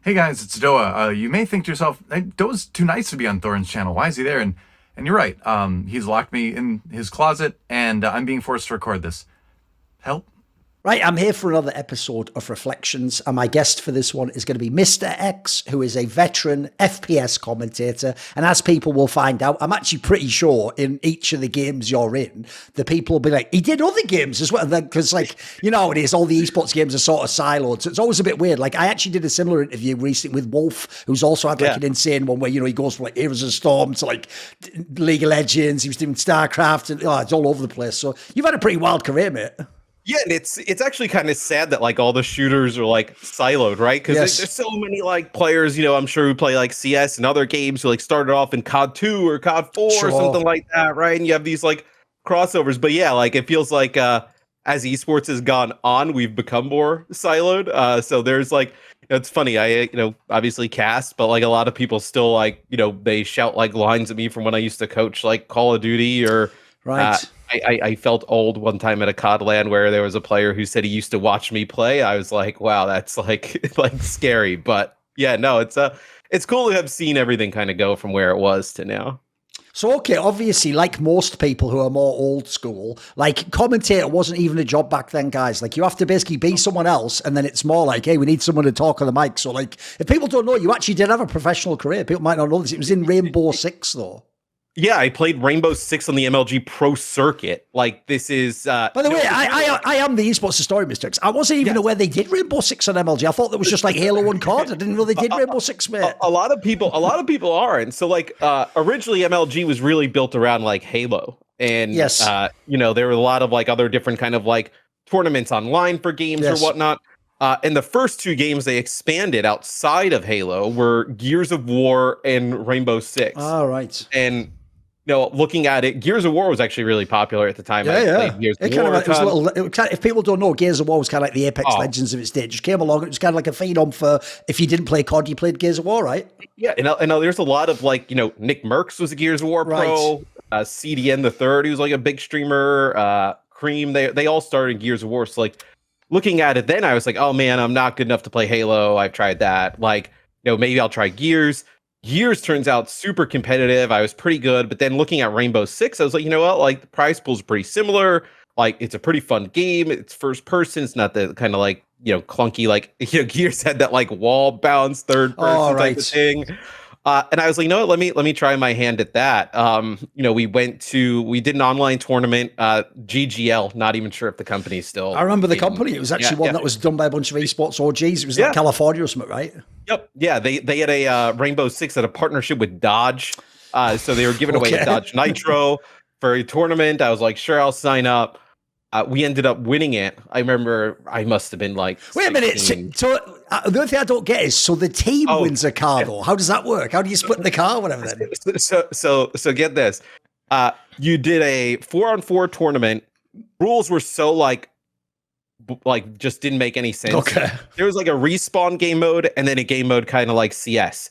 Hey guys, it's Doa. You may think to yourself, hey, Doa's too nice to be on Thorin's channel. Why is he there? And you're right. He's locked me in his closet, and I'm being forced to record this. Help? Right, I'm here for another episode of Reflections, and my guest for this one is going to be Mr. X, who is a veteran FPS commentator. And as people will find out, I'm actually pretty sure in each of the games you're in, the people will be like, he did other games as well. Because, like, you know how it is, all the esports games are sort of siloed. So it's always a bit weird. Like, I actually did a similar interview recently with Wolf, who's also had like an insane one where, you know, he goes from like Heroes of the Storm to like League of Legends. He was doing StarCraft, and it's all over the place. So you've had a pretty wild career, mate. Yeah, and it's actually kind of sad that like all the shooters are like siloed, right? Because there's so many like players, you know, I'm sure who play like CS and other games who like started off in CoD 2 or CoD 4 or something like that, right? And you have these like crossovers. But yeah, like it feels like as esports has gone on, we've become more siloed. So there's like, it's funny, I obviously cast, but like a lot of people still like, they shout like lines at me from when I used to coach like Call of Duty or right. I felt old one time at a COD LAN where there was a player who said he used to watch me play. I was like, wow, that's like scary. But yeah, no, it's cool to have seen everything kind of go from where it was to now. So, okay, obviously, like most people who are more old school, like commentator wasn't even a job back then, guys. Like you have to basically be someone else, and then it's more like, hey, we need someone to talk on the mic. So like, if people don't know, you actually did have a professional career. People might not know this. It was in Rainbow Six, though. Yeah, I played Rainbow Six on the MLG Pro Circuit. Like this is. By the way, I am the esports historian, Mr. X. I wasn't even aware they did Rainbow Six on MLG. I thought that was just like Halo and COD. I didn't know they did Rainbow Six, mate. A lot of people aren't. So like, originally MLG was really built around like Halo, and yes, there were a lot of like other different kind of like tournaments online for games or whatnot. And the first two games they expanded outside of Halo were Gears of War and Rainbow Six. All right, and. Looking at it, Gears of War was actually really popular at the time. If people don't know, Gears of War was kind of like the Apex Legends of its day. It just came along. It was kind of like a phenom for if you didn't play COD, you played Gears of War, right? Yeah, and there's a lot of like, Nick Merckx was a Gears of War pro. CDN the Third, he was like a big streamer. Cream, they all started Gears of War. So like looking at it, then I was like, oh man, I'm not good enough to play Halo. I've tried that. Like, maybe I'll try Gears. Gears turns out super competitive. I was pretty good, but then looking at Rainbow Six, I was like, you know what? Like the prize pool's pretty similar. Like it's a pretty fun game. It's first person. It's not the kind of like clunky like Gears had that like wall bounce third person type of thing. And I was like, let me try my hand at that. We did an online tournament, GGL. Not even sure if the company's still. I remember the company. It was actually one that was done by a bunch of esports OGs. It was like California or something, right? Yep. Yeah. They had a Rainbow Six had a partnership with Dodge. So they were giving away a Dodge Nitro for a tournament. I was like, sure, I'll sign up. We ended up winning it. I remember I must have been like 16. Wait a minute. So the only thing I don't get is, so the team wins a car though. How does that work? How do you split the car or whatever then? So get this. You did a 4-on-4 tournament. Rules were so like just didn't make any sense. Okay. There was like a respawn game mode and then a game mode kind of like CS.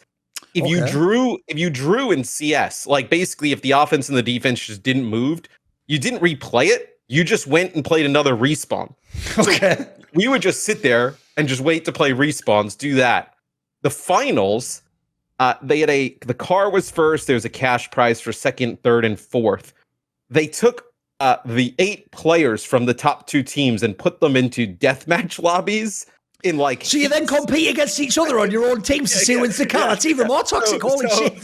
If you drew in CS, like basically if the offense and the defense just didn't move, you didn't replay it. You just went and played another respawn. Okay. So we would just sit there and just wait to play respawns, do that. The finals, the car was first. There was a cash prize for second, third, and fourth. They took the 8 players from the top 2 teams and put them into deathmatch lobbies. So you then compete against each other on your own teams to see who wins the car. That's even more toxic. Holy shit!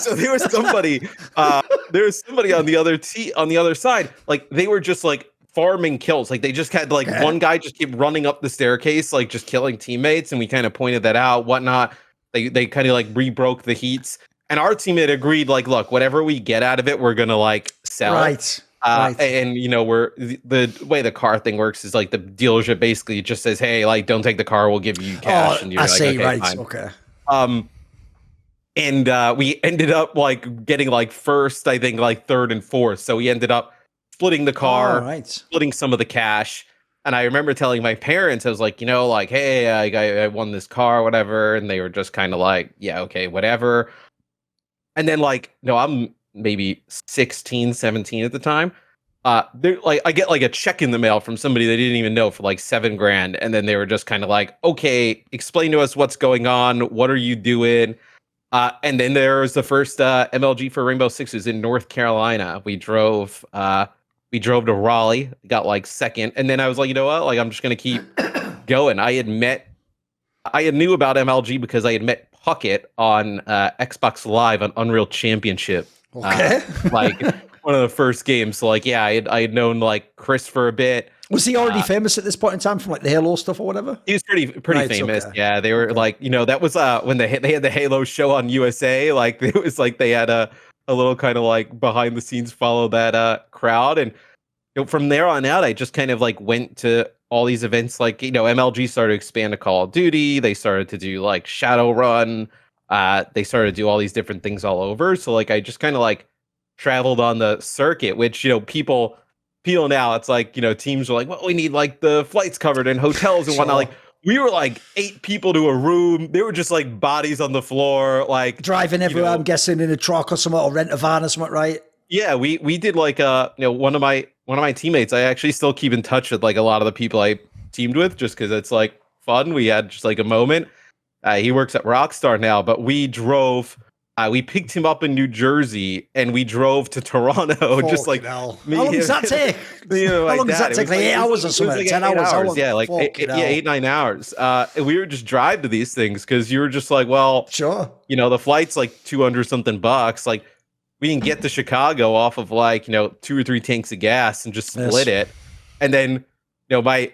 So there was somebody, on the other side. Like they were just like farming kills. Like they just had like one guy just keep running up the staircase, like just killing teammates, and we kind of pointed that out, whatnot. They kind of like rebroke the heats, and our teammate agreed. Like, look, whatever we get out of it, we're gonna like sell. Right. And we're the way the car thing works is like the dealership basically just says, hey, like don't take the car, we'll give you cash. And you're I like, see, okay, right, fine. Okay. And we ended up like getting like first, I think like third and fourth. So we ended up splitting the car, splitting some of the cash. And I remember telling my parents, I was like, hey, I won this car, whatever. And they were just kind of like, yeah, okay, whatever. And then like, I'm maybe 16, 17 at the time. they're like, I get like a check in the mail from somebody they didn't even know for like $7,000, and then they were just kind of like, okay, explain to us what's going on. What are you doing? And then there was the first MLG for Rainbow Sixes in North Carolina. We drove to Raleigh, got like second, and then I was like, you know what? Like, I'm just gonna keep going. I knew about MLG because I had met Puckett on Xbox Live on Unreal Championship. Okay. Like one of the first games. So like, yeah, I had known like Chris for a bit. Was he already famous at this point in time from like the Halo stuff or whatever? He was pretty Right, famous. okay. Yeah, they were like, you know, that was when they had the Halo show on USA. Like it was like they had a little kind of like behind the scenes follow that crowd, and you know, from there on out, I just kind of like went to all these events. Like, you know, MLG started to expand to Call of Duty. They started to do like Shadowrun. They started to do all these different things all over. So like I just kind of like traveled on the circuit, which, you know, people now, it's like, you know, teams are like, well, we need like the flights covered and hotels and whatnot. Like we were like 8 people to a room. They were just like bodies on the floor, like driving everywhere. I'm guessing in a truck or something, or rent a van or something, right? Yeah, we did like you know, one of my teammates. I actually still keep in touch with like a lot of the people I teamed with, just because it's like fun. We had just like a moment. He works at Rockstar now, but we drove. We picked him up in New Jersey and we drove to Toronto. Just like how long does that take? You know, how long does that take? Like 8 hours or something? Like 10 hours? Yeah, like 8-9 hours. And we would just drive to these things because you were just like, well, sure. You know, the flight's like $200 something bucks. Like we can get to Chicago off of like, you know, 2 or 3 tanks of gas and just split it. And then, you know, my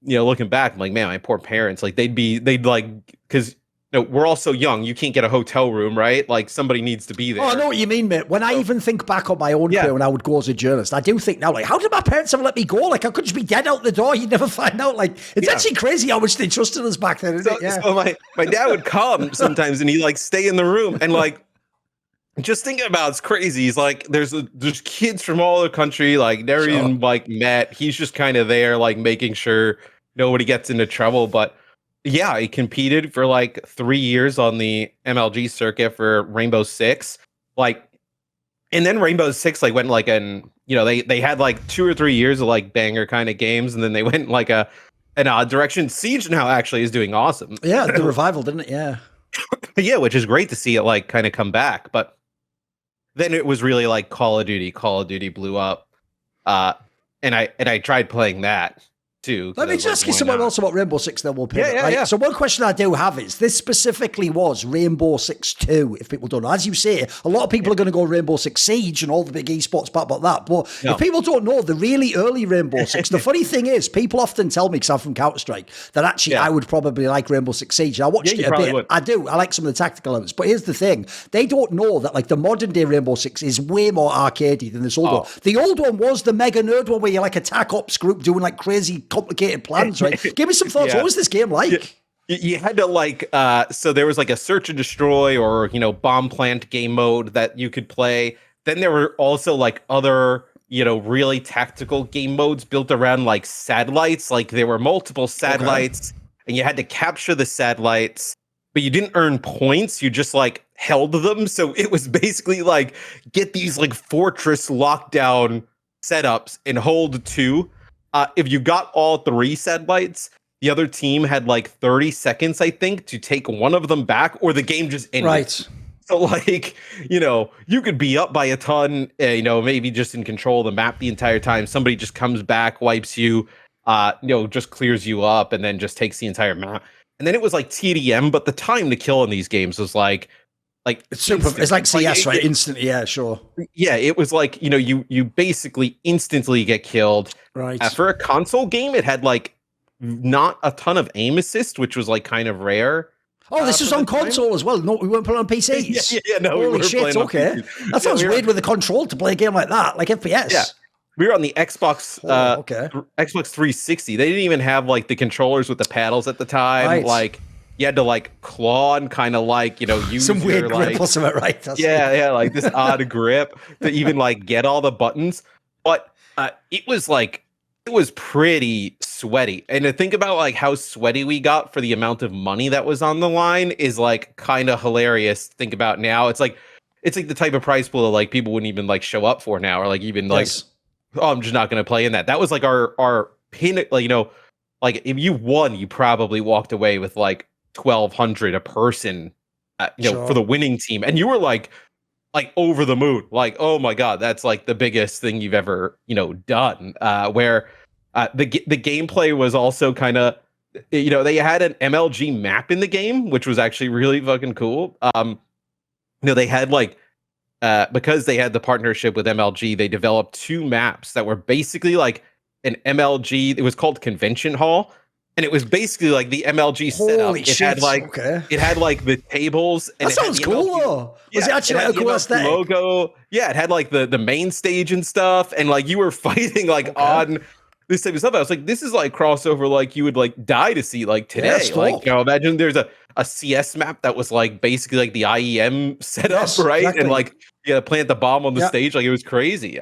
you know, looking back, I'm like, man, my poor parents, like they'd like, because no, we're all so young. You can't get a hotel room, right? Like somebody needs to be there. Oh, I know what you mean, mate. When I even think back on my own career when I would go as a journalist, I do think now, like, how did my parents ever let me go? Like, I could just be dead out the door. You'd never find out. Like, it's actually crazy how much they trusted us back then, isn't it? Yeah. So my dad would come sometimes and he'd like stay in the room and like, just thinking about it's crazy. He's like, there's kids from all over the country, like never even like met. He's just kind of there, like making sure nobody gets into trouble. But yeah, he competed for like 3 years on the MLG circuit for Rainbow Six. Like, and then Rainbow Six like went like you know, they had like 2 or 3 years of like banger kind of games, and then they went like an odd direction. Siege now actually is doing awesome. Yeah, the revival, didn't it? Yeah. Yeah, which is great to see it like kind of come back. But then it was really like Call of Duty. Call of Duty blew up, and I tried playing that too. Let me just ask you something else about Rainbow Six, then we'll pivot. Yeah. So one question I do have is, this specifically was Rainbow Six 2, if people don't know. As you say, a lot of people are going to go Rainbow Six Siege and all the big esports part about that. But if people don't know, the really early Rainbow Six, the funny thing is, people often tell me, because I'm from Counter-Strike, that actually I would probably like Rainbow Six Siege. I watched it a bit. Would. I do. I like some of the tactical elements. But here's the thing. They don't know that like the modern day Rainbow Six is way more arcadey than this old one. The old one was the mega nerd one where you're like attack ops group doing like crazy complicated plans. Right? Give me some thoughts. What was this game like? You had to like, so there was like a search and destroy or, you know, bomb plant game mode that you could play. Then there were also like other, you know, really tactical game modes built around like satellites. Like there were multiple satellites and you had to capture the satellites, but you didn't earn points. You just like held them. So it was basically like get these like fortress lockdown setups and hold 2. If you got all 3 satellites, the other team had like 30 seconds, I think, to take one of them back, or the game just ended. Right. So, like, you know, you could be up by a ton, you know, maybe just in control of the map the entire time. Somebody just comes back, wipes you, you know, just clears you up, and then just takes the entire map. And then it was like TDM, but the time to kill in these games was like it's super. It's like CS, right? Instantly, yeah, sure. Yeah, it was like, you know, you basically instantly get killed. Right. For a console game, it had like not a ton of aim assist, which was like kind of rare. Oh, this was on console as well. No, we weren't playing on PCs. No. Holy shit! Okay, that sounds weird with the control to play a game like that, like FPS. Yeah. We were on the Xbox, Xbox 360. They didn't even have like the controllers with the paddles at the time. Right. Like you had to like claw and kind of like, you know, use some weird grip like, or something, right? Yeah, like this odd grip to even like get all the buttons. But it was pretty sweaty. And to think about like how sweaty we got for the amount of money that was on the line is like kind of hilarious to think about now. It's like the type of prize pool that like people wouldn't even like show up for now, or like even like oh, I'm just not going to play in that. That was like our pin, like, you know, like if you won, you probably walked away with like 1,200 a person, you know, for the winning team, and you were like over the moon, like, oh my god, that's like the biggest thing you've ever, you know, done. Where the gameplay was also kind of, you know, they had an MLG map in the game, which was actually really fucking cool. You know, they had like because they had the partnership with MLG, they developed 2 maps that were basically like an MLG. It was called Convention Hall, and it was basically like the MLG setup. It had like it had like the tables. And that sounds cool though. Was it actually like a cool aesthetic? Logo? Yeah, it had like the main stage and stuff, and like you were fighting like on this type of stuff. I was like, this is like crossover, like you would like die to see like today. Yeah, like, you know, imagine there's a CS map that was like basically like the IEM setup, right? Exactly. And like you gotta plant the bomb on the stage, like it was crazy.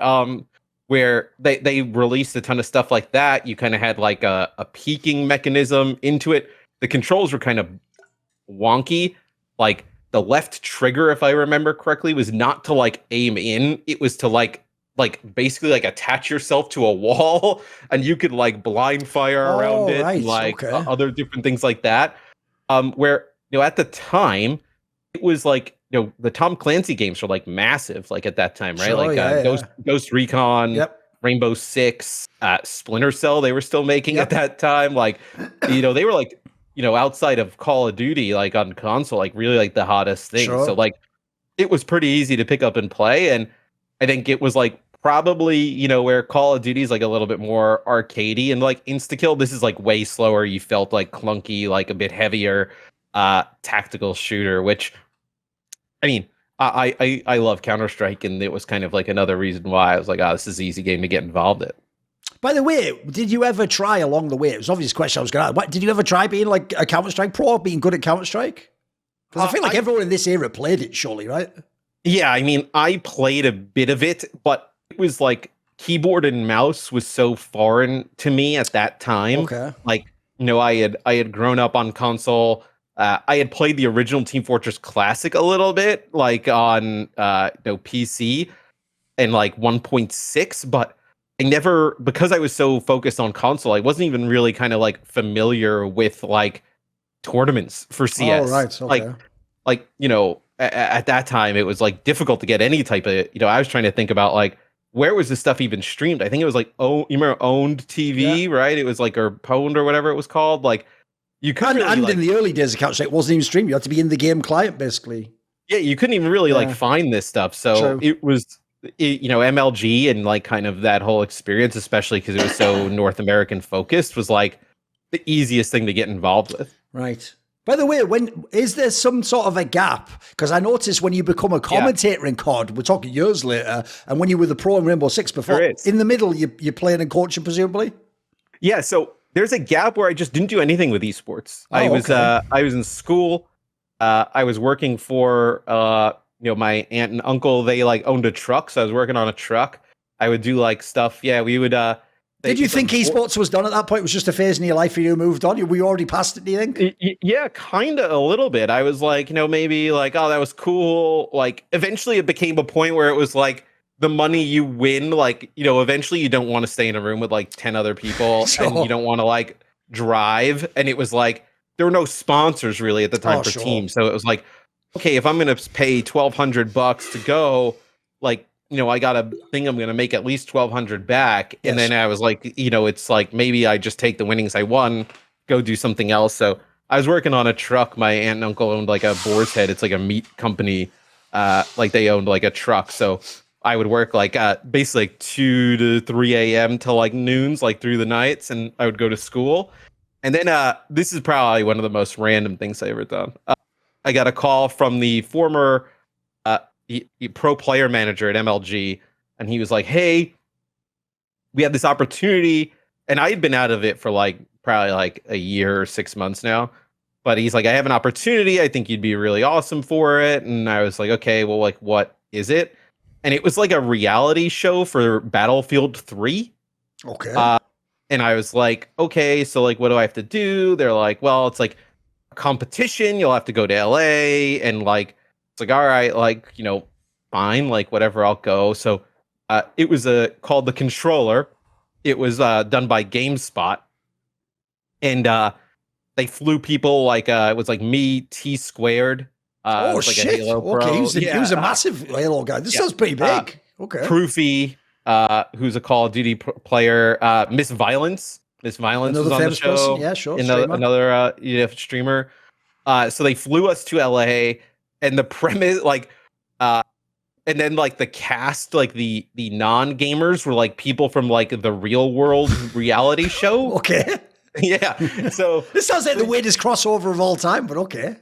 Where they released a ton of stuff like that. You kind of had like a peaking mechanism into it. The controls were kind of wonky. Like the left trigger, if I remember correctly, was not to like aim in. It was to like basically like attach yourself to a wall, and you could like blind fire around it, and, like other different things like that. Where, you know, at the time it was like, you know, the Tom Clancy games were like massive, like at that time, right? Ghost Recon, Rainbow Six, Splinter Cell, they were still making at that time. Like, you know, they were like, you know, outside of Call of Duty, like on console, like really like the hottest thing. So like it was pretty easy to pick up and play. And I think it was like probably, you know, where Call of Duty is like a little bit more arcadey, and like insta-kill, this is like way slower. You felt like clunky, like a bit heavier tactical shooter, which, I mean, I love Counter-Strike, and it was kind of like another reason why I was like, this is an easy game to get involved in. By the way, did you ever try along the way? It was an obvious question I was going to ask. Did you ever try being like a Counter-Strike pro, being good at Counter-Strike? Because I feel like everyone in this era played it, surely, right? Yeah, I mean, I played a bit of it, but it was like keyboard and mouse was so foreign to me at that time. Okay. Like, you know, I had grown up on console. I had played the original Team Fortress Classic a little bit, like on you know, PC and like 1.6, but I never, because I was so focused on console, I wasn't even really kind of like familiar with like tournaments for CS. Oh, right. Okay. Like, you know, at that time it was like difficult to get any type of, you know, I was trying to think about like, where was this stuff even streamed? I think it was like, you remember Owned TV, right? It was like, or Pwned or whatever it was called. Like, you couldn't really, and in the early days of Counter-Strike, it wasn't even streamed. You had to be in the game client, basically. Yeah, you couldn't even really like find this stuff. So it was, you know, MLG and like kind of that whole experience, especially because it was so North American focused, was like the easiest thing to get involved with. Right. By the way, is there some sort of a gap? Because I noticed when you become a commentator in CoD, we're talking years later, and when you were the pro in Rainbow Six before, in the middle, you're playing and coaching, presumably? Yeah, so there's a gap where I just didn't do anything with esports. I was in school. I was working for you know, my aunt and uncle. They like owned a truck, so I was working on a truck. I would do like stuff. Yeah, we would. Did you think esports was done at that point? It was just a phase in your life and you moved on? Were you already past it, do you think? Yeah, kind of a little bit. I was like, you know, maybe like, oh, that was cool. Like, eventually it became a point where it was like, the money you win, like, you know, eventually you don't want to stay in a room with like 10 other people and you don't want to like drive. And it was like, there were no sponsors really at the time for teams. So it was like, okay, if I'm going to pay $1,200 to go, like, you know, I got a thing, I'm going to make at least $1,200 back. And then I was like, you know, it's like, maybe I just take the winnings I won, go do something else. So I was working on a truck. My aunt and uncle owned like a Boar's Head. It's like a meat company. Like they owned like a truck. So I would work like basically like 2 to 3 a.m. till like noons, like through the nights, and I would go to school. And then this is probably one of the most random things I ever done. I got a call from the former pro player manager at MLG, and he was like, "Hey, we have this opportunity," and I had been out of it for like probably like a year or 6 months now. But he's like, "I have an opportunity. I think you'd be really awesome for it." And I was like, "Okay, well, like, what is it?" And it was like a reality show for Battlefield 3. Okay. And I was like, okay, so like, what do I have to do? They're like, well, it's like a competition. You'll have to go to LA. And like, it's like, all right, like, you know, fine, like whatever, I'll go. So it was called The Controller. It was done by GameSpot, and they flew people like it was like me, T Squared. Oh like shit! Okay, he was a massive Halo guy. This sounds pretty big. Okay, Proofy, who's a Call of Duty player. Miss Violence. Miss Violence another was on the show. Person. Yeah, sure. Another streamer. So they flew us to LA, and the premise, and then like the cast, like the non-gamers were like people from like the Real World reality show. Okay. Yeah. So this sounds like the weirdest crossover of all time, but okay.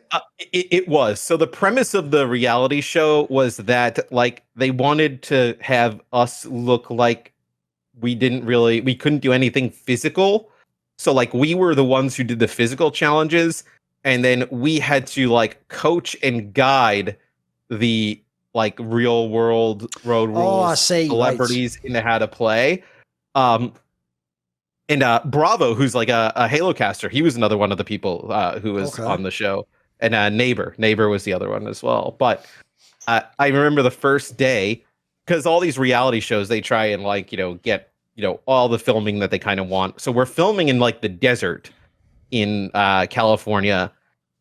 It was. So the premise of the reality show was that like they wanted to have us look like we couldn't do anything physical. So like we were the ones who did the physical challenges, and then we had to like coach and guide the like real world road rules celebrities into how to play. And Bravo, who's like a Halo caster, he was another one of the people who was on the show. And Neighbor was the other one as well. But I remember the first day, because all these reality shows, they try and like, get, all the filming that they kind of want. So we're filming in like the desert in California,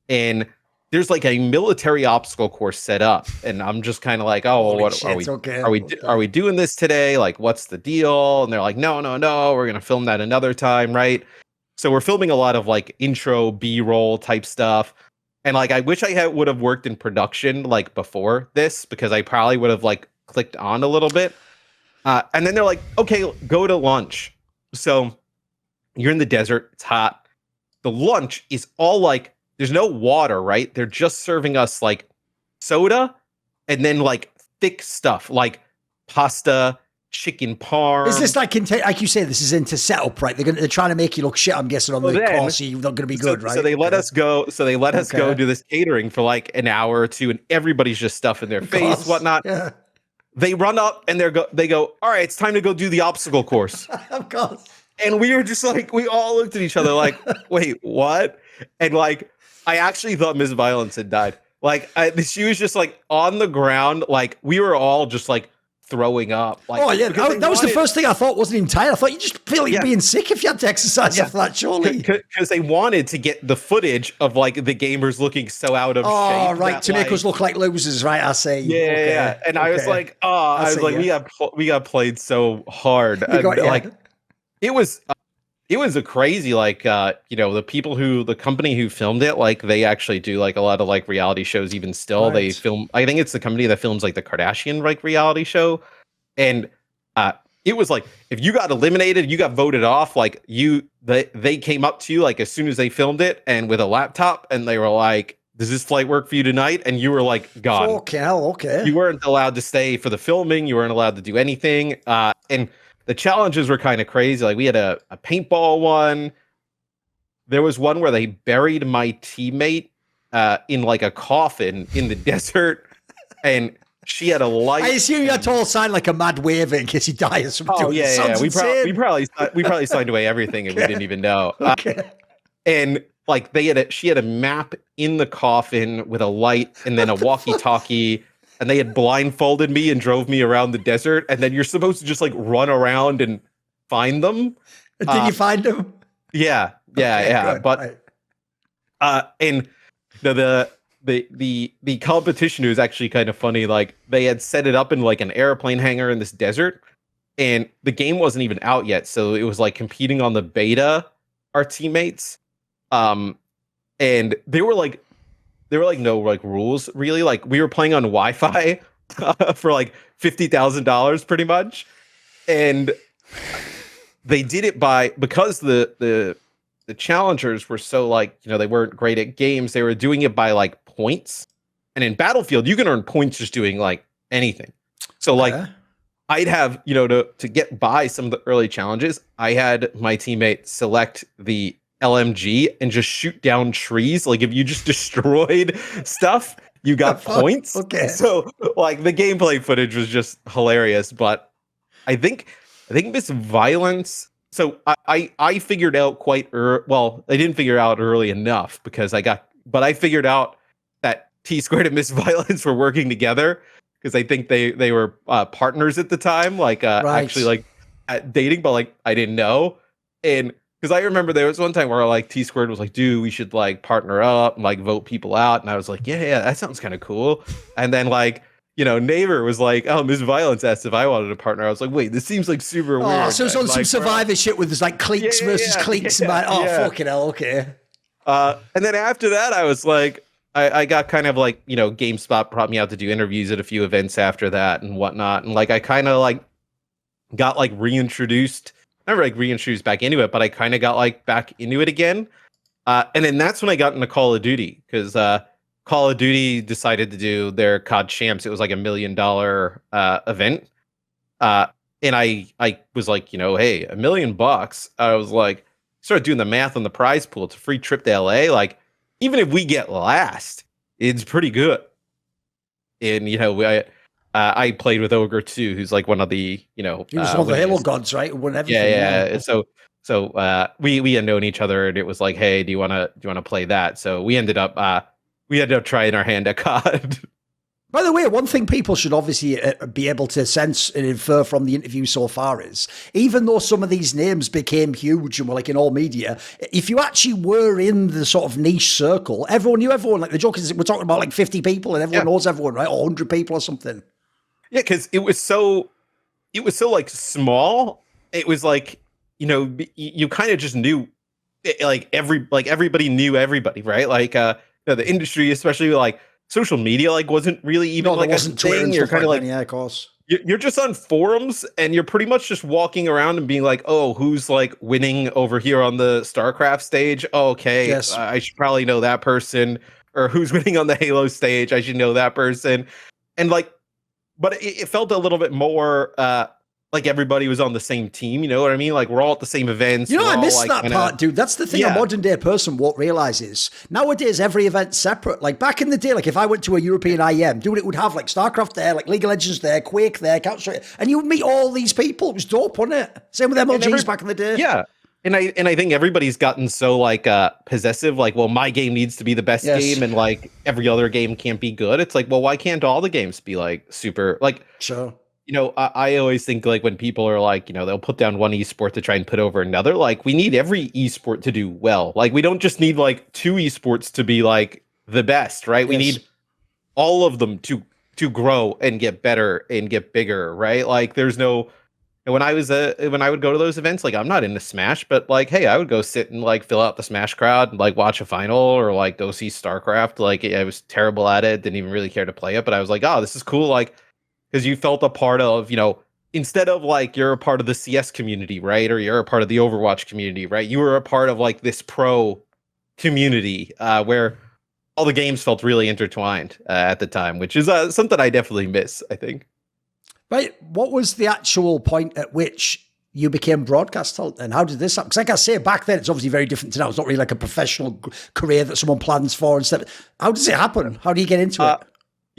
and there's like a military obstacle course set up, and I'm just kind of like, oh, well, are we doing this today? Like, what's the deal? And they're like, no, we're gonna film that another time, right? So we're filming a lot of like intro B-roll type stuff, and like I wish I would have worked in production like before this, because I probably would have like clicked on a little bit. And then they're like, okay, go to lunch. So you're in the desert, it's hot. The lunch is all like, there's no water, right? They're just serving us like soda and then like thick stuff like pasta, chicken parm. Is this like you say, this is into setup, right? They're trying to make you look shit, I'm guessing, on the course, so you're not going to be good, right? So they let us go. So they let us go do this catering for like an hour or two, and everybody's just stuffing their face, whatnot. Yeah. They run up and they go, all right, it's time to go do the obstacle course. Of course. And we were just like, we all looked at each other like, wait, what? And like, I actually thought Miss Violence had died. Like, she was just like on the ground. Like, we were all just like throwing up. Like, oh yeah, that was the first thing I thought wasn't even tired. I thought you just feel like being sick if you had to exercise after that, surely. Because they wanted to get the footage of like the gamers looking so out of shape. Oh, right, to make us look like losers, right? I say. Yeah. And I was like, we got played so hard. Like, it was a crazy, like, the company who filmed it, like, they actually do like a lot of like reality shows even still. Right. They film, I think it's the company that films like the Kardashian like reality show. And it was like, if you got eliminated, you got voted off, like they came up to you like as soon as they filmed it and with a laptop, and they were like, does this flight work for you tonight? And you were like, gone. Okay. You weren't allowed to stay for the filming. You weren't allowed to do anything. And the challenges were kind of crazy. Like, we had a paintball one. There was one where they buried my teammate in like a coffin in the desert, and she had a light. I assume you had to all sign like a mad waiver in case he dies. Yeah. We probably signed away everything, and we didn't even know. Okay. And like she had a map in the coffin with a light, and then a walkie-talkie. And they had blindfolded me and drove me around the desert. And then you're supposed to just like run around and find them. Did you find them? Yeah. Good. But and the competition was actually kind of funny. Like, they had set it up in like an airplane hangar in this desert, and the game wasn't even out yet. So it was like competing on the beta, our teammates. And they were like, no like rules really. Like, we were playing on Wi-Fi for like $50,000 pretty much, and they did it because the challengers were so like, they weren't great at games. They were doing it by like points, and in Battlefield you can earn points just doing like anything. So like, I'd have to get by some of the early challenges, I had my teammate select the LMG and just shoot down trees. Like, if you just destroyed stuff, you got points. Okay. So like, the gameplay footage was just hilarious. But I think Miss Violence. So I figured out I didn't figure out early enough, because I figured out that T Squared and Miss Violence were working together. because I think they were partners at the time, like actually like dating, but like I didn't know. And because I remember there was one time where like T Squared was like, dude, we should like partner up and like vote people out. And I was like, yeah, that sounds kind of cool. And then like, Neighbor was like, oh, Miss Violence asked if I wanted to partner. I was like, wait, this seems like super weird. Oh, so it's on some Survivor shit with this like cliques versus cliques. Fucking hell, okay. And then after that, I was like, I got kind of like, GameSpot brought me out to do interviews at a few events after that and whatnot. And like, I kind of like got like reintroduced, never like reintroduced back into it, but I kind of got like back into it again. And then that's when I got into Call of Duty, because Call of Duty decided to do their COD Champs. It was like $1 million event. And I was like, hey, $1 million. I was like, started doing the math on the prize pool. It's a free trip to LA. Like, even if we get last, it's pretty good. And I played with Ogre too, who's like one of the he was one of the Halo gods, right? Yeah. So we had known each other, and it was like, hey, do you want to play that? So we ended up trying our hand at COD. By the way, one thing people should obviously be able to sense and infer from the interview so far is, even though some of these names became huge and were like in all media, if you actually were in the sort of niche circle, everyone knew everyone. Like the joke is we're talking about like 50 people and everyone knows everyone, right? Or 100 people or something. Yeah, because it was so like small. It was like, you kind of just knew everybody knew everybody, right? Like the industry, especially like social media, like wasn't really even like a thing. You're kind of like, yeah, of course. You're just on forums, and you're pretty much just walking around and being like, oh, who's like winning over here on the StarCraft stage? Oh, okay, yes. I should probably know that person. Or who's winning on the Halo stage? I should know that person. And like, but it felt a little bit more like everybody was on the same team, you know what I mean? Like we're all at the same events. I missed that part, dude. That's the thing a modern day person won't realize is nowadays every event's separate. Like back in the day, like if I went to a European IEM, dude, it would have like StarCraft there, like League of Legends there, Quake there, Counter-Strike, and you would meet all these people. It was dope, wasn't it? Same with MLGs back in the day. Yeah. And I think everybody's gotten so like possessive, like, well, my game needs to be the best game, and like every other game can't be good. It's like, well, why can't all the games be like super like sure. I always think like when people are like, they'll put down one esport to try and put over another, like we need every esport to do well. Like we don't just need like 2 esports to be like the best, right? Yes. We need all of them to grow and get better and get bigger, right? Like there's no, when I would go to those events, like I'm not into Smash, but like, hey, I would go sit and like fill out the Smash crowd and like watch a final or like go see StarCraft. Like I was terrible at it, didn't even really care to play it, but I was like, oh, this is cool. Like, because you felt a part of, instead of like you're a part of the CS community, right? Or you're a part of the Overwatch community, right? You were a part of like this pro community where all the games felt really intertwined at the time, which is something I definitely miss, I think. Right. What was the actual point at which you became broadcast talent, and how did this happen? Because like I say, back then, it's obviously very different to now. It's not really like a professional career that someone plans for and stuff. How does it happen? How do you get into it?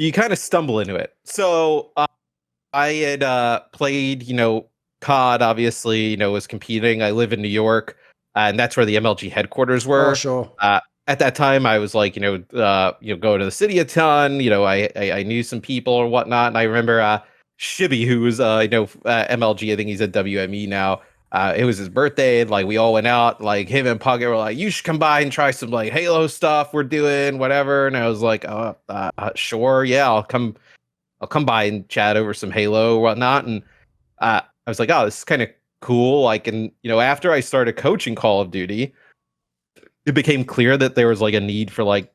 You kind of stumble into it. So I had played, COD, obviously, was competing. I live in New York, and that's where the MLG headquarters were. Oh, sure. At that time, I was like, go to the city a ton. I knew some people or whatnot. And I remember Shibby, who was, MLG, I think he's at WME now. It was his birthday, and like we all went out, like him and Puckett were like, you should come by and try some like Halo stuff we're doing, whatever. And I was like, sure, yeah, I'll come by and chat over some Halo or whatnot. And I was like, oh, this is kind of cool. Like, and after I started coaching Call of Duty, it became clear that there was like a need for like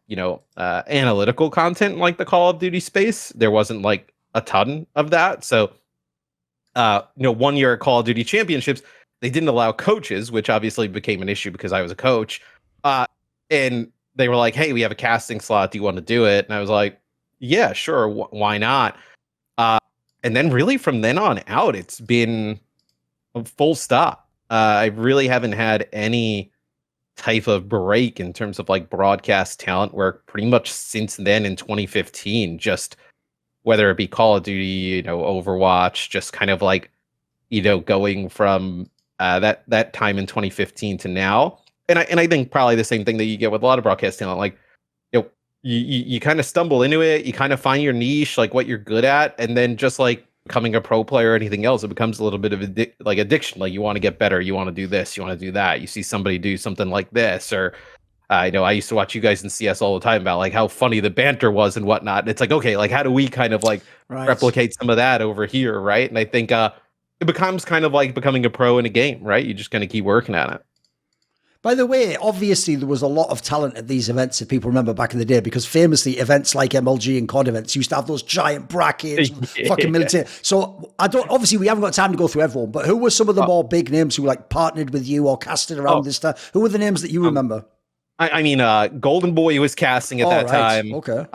analytical content in, like the Call of Duty space. There wasn't like a ton of that. So 1 year at Call of Duty Championships, they didn't allow coaches, which obviously became an issue because I was a coach. And they were like, hey, we have a casting slot. Do you want to do it? And I was like, yeah, sure. Why not? And then really from then on out, it's been a full stop. I really haven't had any type of break in terms of like broadcast talent work pretty much since then in 2015, just whether it be Call of Duty, Overwatch, just kind of like, going from that time in 2015 to now. And I think probably the same thing that you get with a lot of broadcast talent. Like, you kind of stumble into it, you kind of find your niche, like what you're good at, and then just like becoming a pro player or anything else, it becomes a little bit of addiction. Like you want to get better, you want to do this, you want to do that. You see somebody do something like this, or I know I used to watch you guys in CS all the time about like how funny the banter was and whatnot. And it's like, okay, like how do we kind of like replicate some of that over here, right? And I think it becomes kind of like becoming a pro in a game, right? You just kind of keep working at it. By the way, obviously there was a lot of talent at these events, if people remember back in the day, because famously events like MLG and CoD events used to have those giant brackets, fucking military. So obviously we haven't got time to go through everyone, but who were some of the more big names who like partnered with you or casted around this stuff? Who were the names that you remember? I mean, Golden Boy was casting at that time. Okay.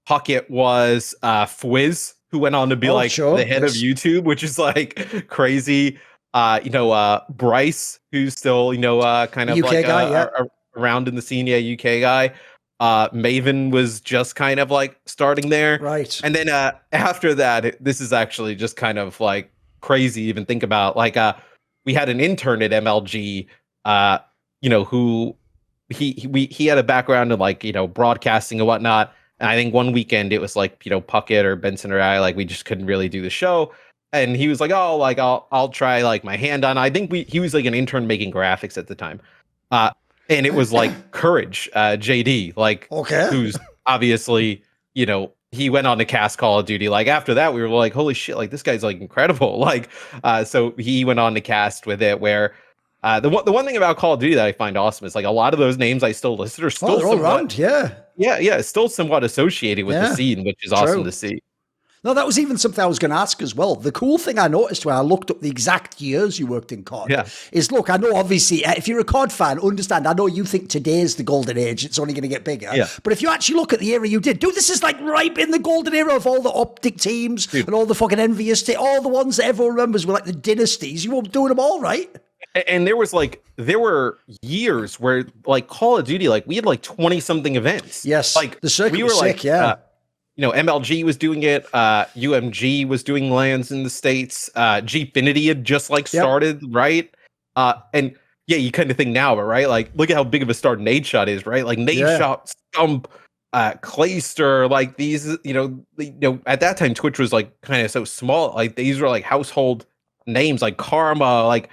Puckett was Fwiz, who went on to be the head of YouTube, which is like crazy. Bryce, who's still, kind of UK like guy, around in the scene. Yeah, UK guy. Maven was just kind of like starting there. Right. And then after that, this is actually just kind of like crazy to even think about. Like we had an intern at MLG, who he had a background in like, broadcasting and whatnot. And I think one weekend it was like, Puckett or Benson or I, like we just couldn't really do the show. And he was like, oh, like I'll try like my hand on. I think he was like an intern making graphics at the time. And it was like Courage, JD, like who's obviously, he went on to cast Call of Duty. Like after that, we were like, holy shit, like this guy's like incredible. Like so he went on to cast with it where the one thing about Call of Duty that I find awesome is like a lot of those names I still listed are still all around, yeah, still somewhat associated with the scene, which is awesome to see. No, that was even something I was going to ask as well. The cool thing I noticed when I looked up the exact years you worked in COD is, look, I know obviously if you're a COD fan, understand, I know you think today's the golden age, it's only going to get bigger. Yeah. But if you actually look at the era you did, dude, this is like right in the golden era of all the OpTic teams and all the fucking EnvyUs teams, all the ones that everyone remembers were like the dynasties. You were doing them all, right? And there were years where like Call of Duty, like we had like 20 something events. Yes. Like the circuit was sick, MLG was doing it. UMG was doing lands in the States. Gfinity had just like started, right? And yeah, you kind of think now, but right, like look at how big of a start Nade Shot is, right? Like Nade Shot, Stump, Clayster, like these, at that time Twitch was like kind of so small. Like these were like household names, like Karma, like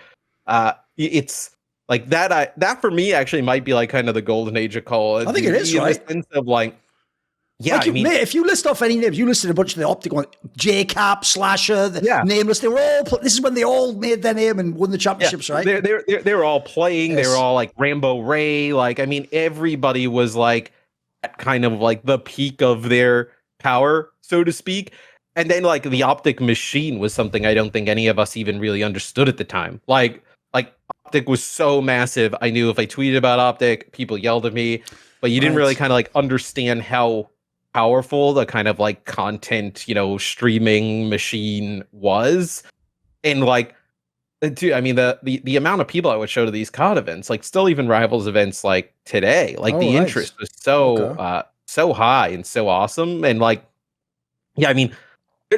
it's like that. That for me actually might be like kind of the golden age of Call. I think it is, right? In the sense of like. Yeah, like if you list off any names, you listed a bunch of the OpTic ones, JCap, Slasher, Nameless. They were all. This is when they all made their name and won the championships, right? They were all playing. Yes. They were all like Rambo Ray. Like I mean, everybody was like at kind of like the peak of their power, so to speak. And then like the OpTic machine was something I don't think any of us even really understood at the time. Like OpTic was so massive. I knew if I tweeted about OpTic, people yelled at me, but you didn't really kind of like understand how powerful the kind of like content streaming machine was. And like dude, I mean the amount of people I would show to these COD events, like still even rivals events like today, like the interest was so high and so awesome. And like I mean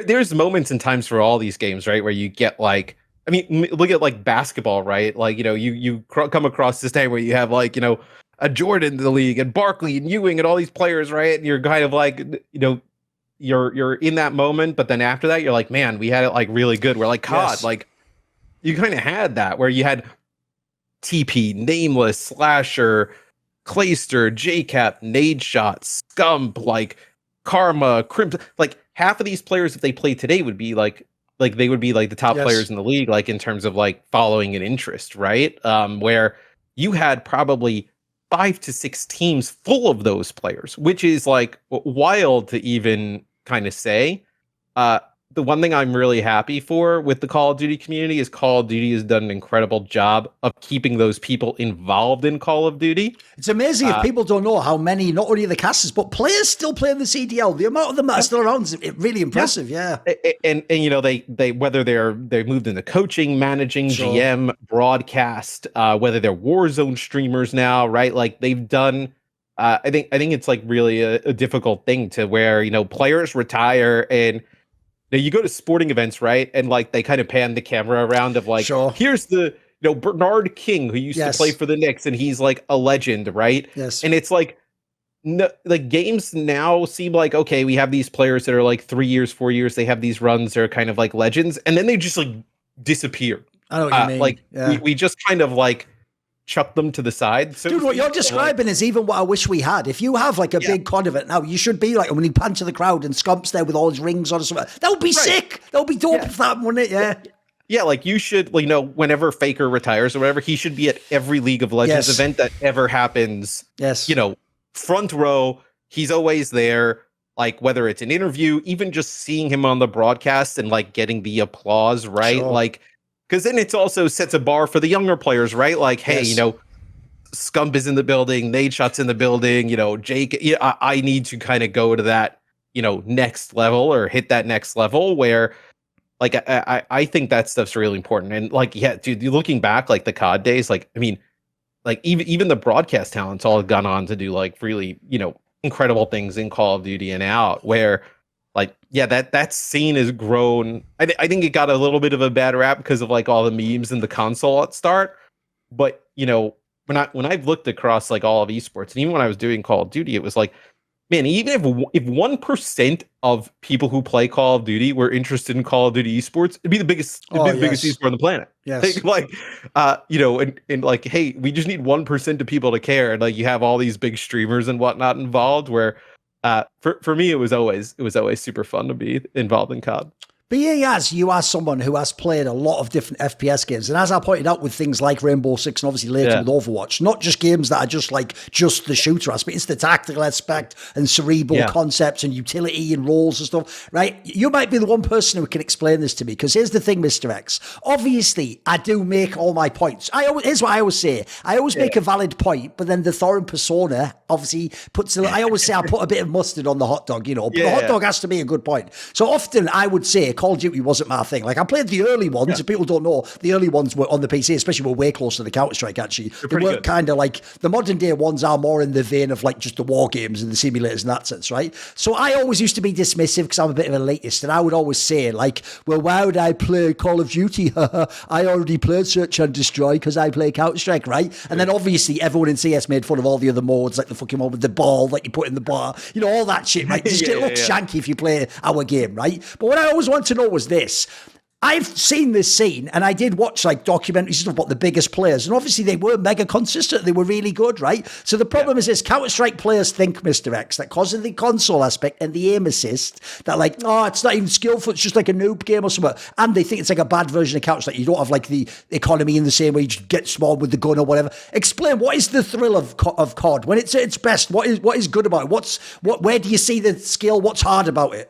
there's moments and times for all these games, right, where you get like, I mean look at like basketball, right? Like you come across this day where you have like a Jordan in the league and Barkley and Ewing and all these players, right? And you're kind of like, you're in that moment, but then after that, you're like, man, we had it like really good. We're like COD, like you kind of had that where you had TP, Nameless, Slasher, Clayster, JCap, Nade Shot, Scump, like Karma, Crimson. Like half of these players, if they play today, would be like they would be like the top players in the league, like in terms of like following and interest, right? Where you had probably 5 to 6 teams full of those players, which is like wild to even kind of say. The one thing I'm really happy for with the Call of Duty community is Call of Duty has done an incredible job of keeping those people involved in Call of Duty. It's amazing if people don't know how many, not only the casters, but players still play in the CDL. The amount of them that are still around is really impressive. Yeah. And they whether they moved into coaching, managing, GM, broadcast, whether they're Warzone streamers now, right? Like they've done. I think it's like really a difficult thing to where players retire and. Now you go to sporting events, right? And like they kind of pan the camera around of like, here's the Bernard King who used to play for the Knicks and he's like a legend, right? Yes. And it's like no, the games now seem like, okay, we have these players that are like 3 years, 4 years. They have these runs. They're kind of like legends, and then they just like disappear. I know what you mean. Like yeah. we just kind of like chuck them to the side. So Dude, what you're describing is even what I wish we had. If you have like a big COD event now, you should be like when he pans to the crowd and Scomp's there with all his rings on or something. That would be sick. That would be dope if that, wouldn't it? Yeah. Yeah, like you should, you know, whenever Faker retires or whatever, he should be at every League of Legends event that ever happens. Yes. You know, front row, he's always there. Like whether it's an interview, even just seeing him on the broadcast and like getting the applause, right? Sure. Like, because then it's also sets a bar for the younger players, right? Like, hey, you know, Scump is in the building, Nadeshot's in the building, you know, Jake, I need to kind of go to that, you know, next level or hit that next level where, like, I think that stuff's really important. And like, yeah, dude, looking back, like the COD days, like, I mean, like even the broadcast talents all have gone on to do like really, you know, incredible things in Call of Duty and out where, like, yeah, that scene has grown. I think it got a little bit of a bad rap because of like all the memes in the console at start. But you know, when I've looked across like all of esports, and even when I was doing Call of Duty, it was like, man, even if 1% of people who play Call of Duty were interested in Call of Duty esports, it'd be the biggest esport on the planet. Yes. Like, you know, and like, hey, we just need 1% of people to care, and like you have all these big streamers and whatnot involved. Where, for me, it was always super fun to be involved in COD. Being as you are someone who has played a lot of different FPS games, and as I pointed out with things like Rainbow Six and obviously later with Overwatch, not just games that are just the shooter aspect, it's the tactical aspect and cerebral concepts and utility and roles and stuff, right? You might be the one person who can explain this to me, because here's the thing, Mr. X. Obviously, I do make all my points. Here's what I always say. I always make a valid point, but then the Thorin persona obviously I always say I put a bit of mustard on the hot dog, you know, but the hot dog has to be a good point. So often I would say Call of Duty wasn't my thing. Like I played the early ones, and people don't know, the early ones were on the PC, especially were way closer to the Counter-Strike actually. They weren't kind of like, the modern day ones are more in the vein of like just the war games and the simulators in that sense, right? So I always used to be dismissive because I'm a bit of a elitist, and I would always say like, well, why would I play Call of Duty? I already played Search and Destroy because I play Counter-Strike, right? And then obviously everyone in CS made fun of all the other modes, like the fucking one with the ball that you put in the bar, you know, all that shit, right? Just it looks shanky if you play our game, right? But what I always want to know was this. I've seen this scene, and I did watch like documentaries about the biggest players, and obviously they were mega consistent. They were really good, right? So the problem is this: Counter-Strike players think, Mr. X, that because of the console aspect and the aim assist, that like, oh, it's not even skillful, it's just like a noob game or something, and they think it's like a bad version of Counter-Strike. You don't have like the economy in the same way. You just get small with the gun or whatever. Explain, what is the thrill of COD when it's at its best? What is good about it? Where do you see the skill? What's hard about it?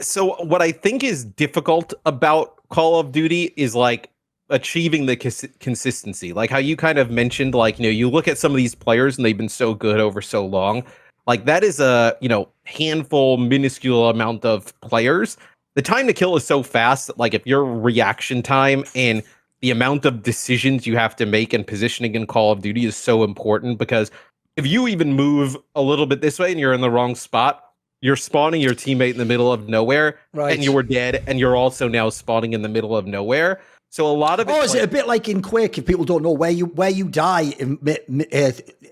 So what I think is difficult about Call of Duty is like achieving the consistency, like how you kind of mentioned, like, you know, you look at some of these players and they've been so good over so long, like that is a, you know, handful, minuscule amount of players. The time to kill is so fast that like if your reaction time and the amount of decisions you have to make and positioning in Call of Duty is so important, because if you even move a little bit this way and you're in the wrong spot, you're spawning your teammate in the middle of nowhere, and you're dead, and you're also now spawning in the middle of nowhere. So a lot of it. Is it a bit like in Quake? If people don't know, where you die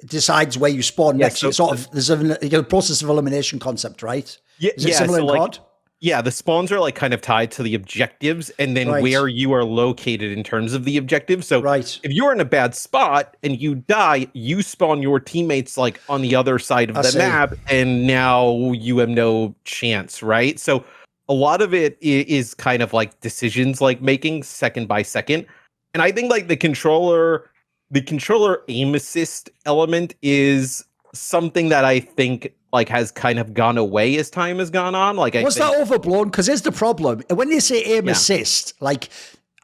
decides where you spawn next. So sort of there's a process of elimination concept, right? Yeah, is it similar in COD? Yeah, the spawns are like kind of tied to the objectives, and then where you are located in terms of the objectives. So if you're in a bad spot and you die, you spawn your teammates like on the other side of the map, and now you have no chance, right? So a lot of it is kind of like decisions like making second by second. And I think like the controller aim assist element is something that I think like has kind of gone away as time has gone on. Like, was that overblown? Because here's the problem: when they say aim assist, like,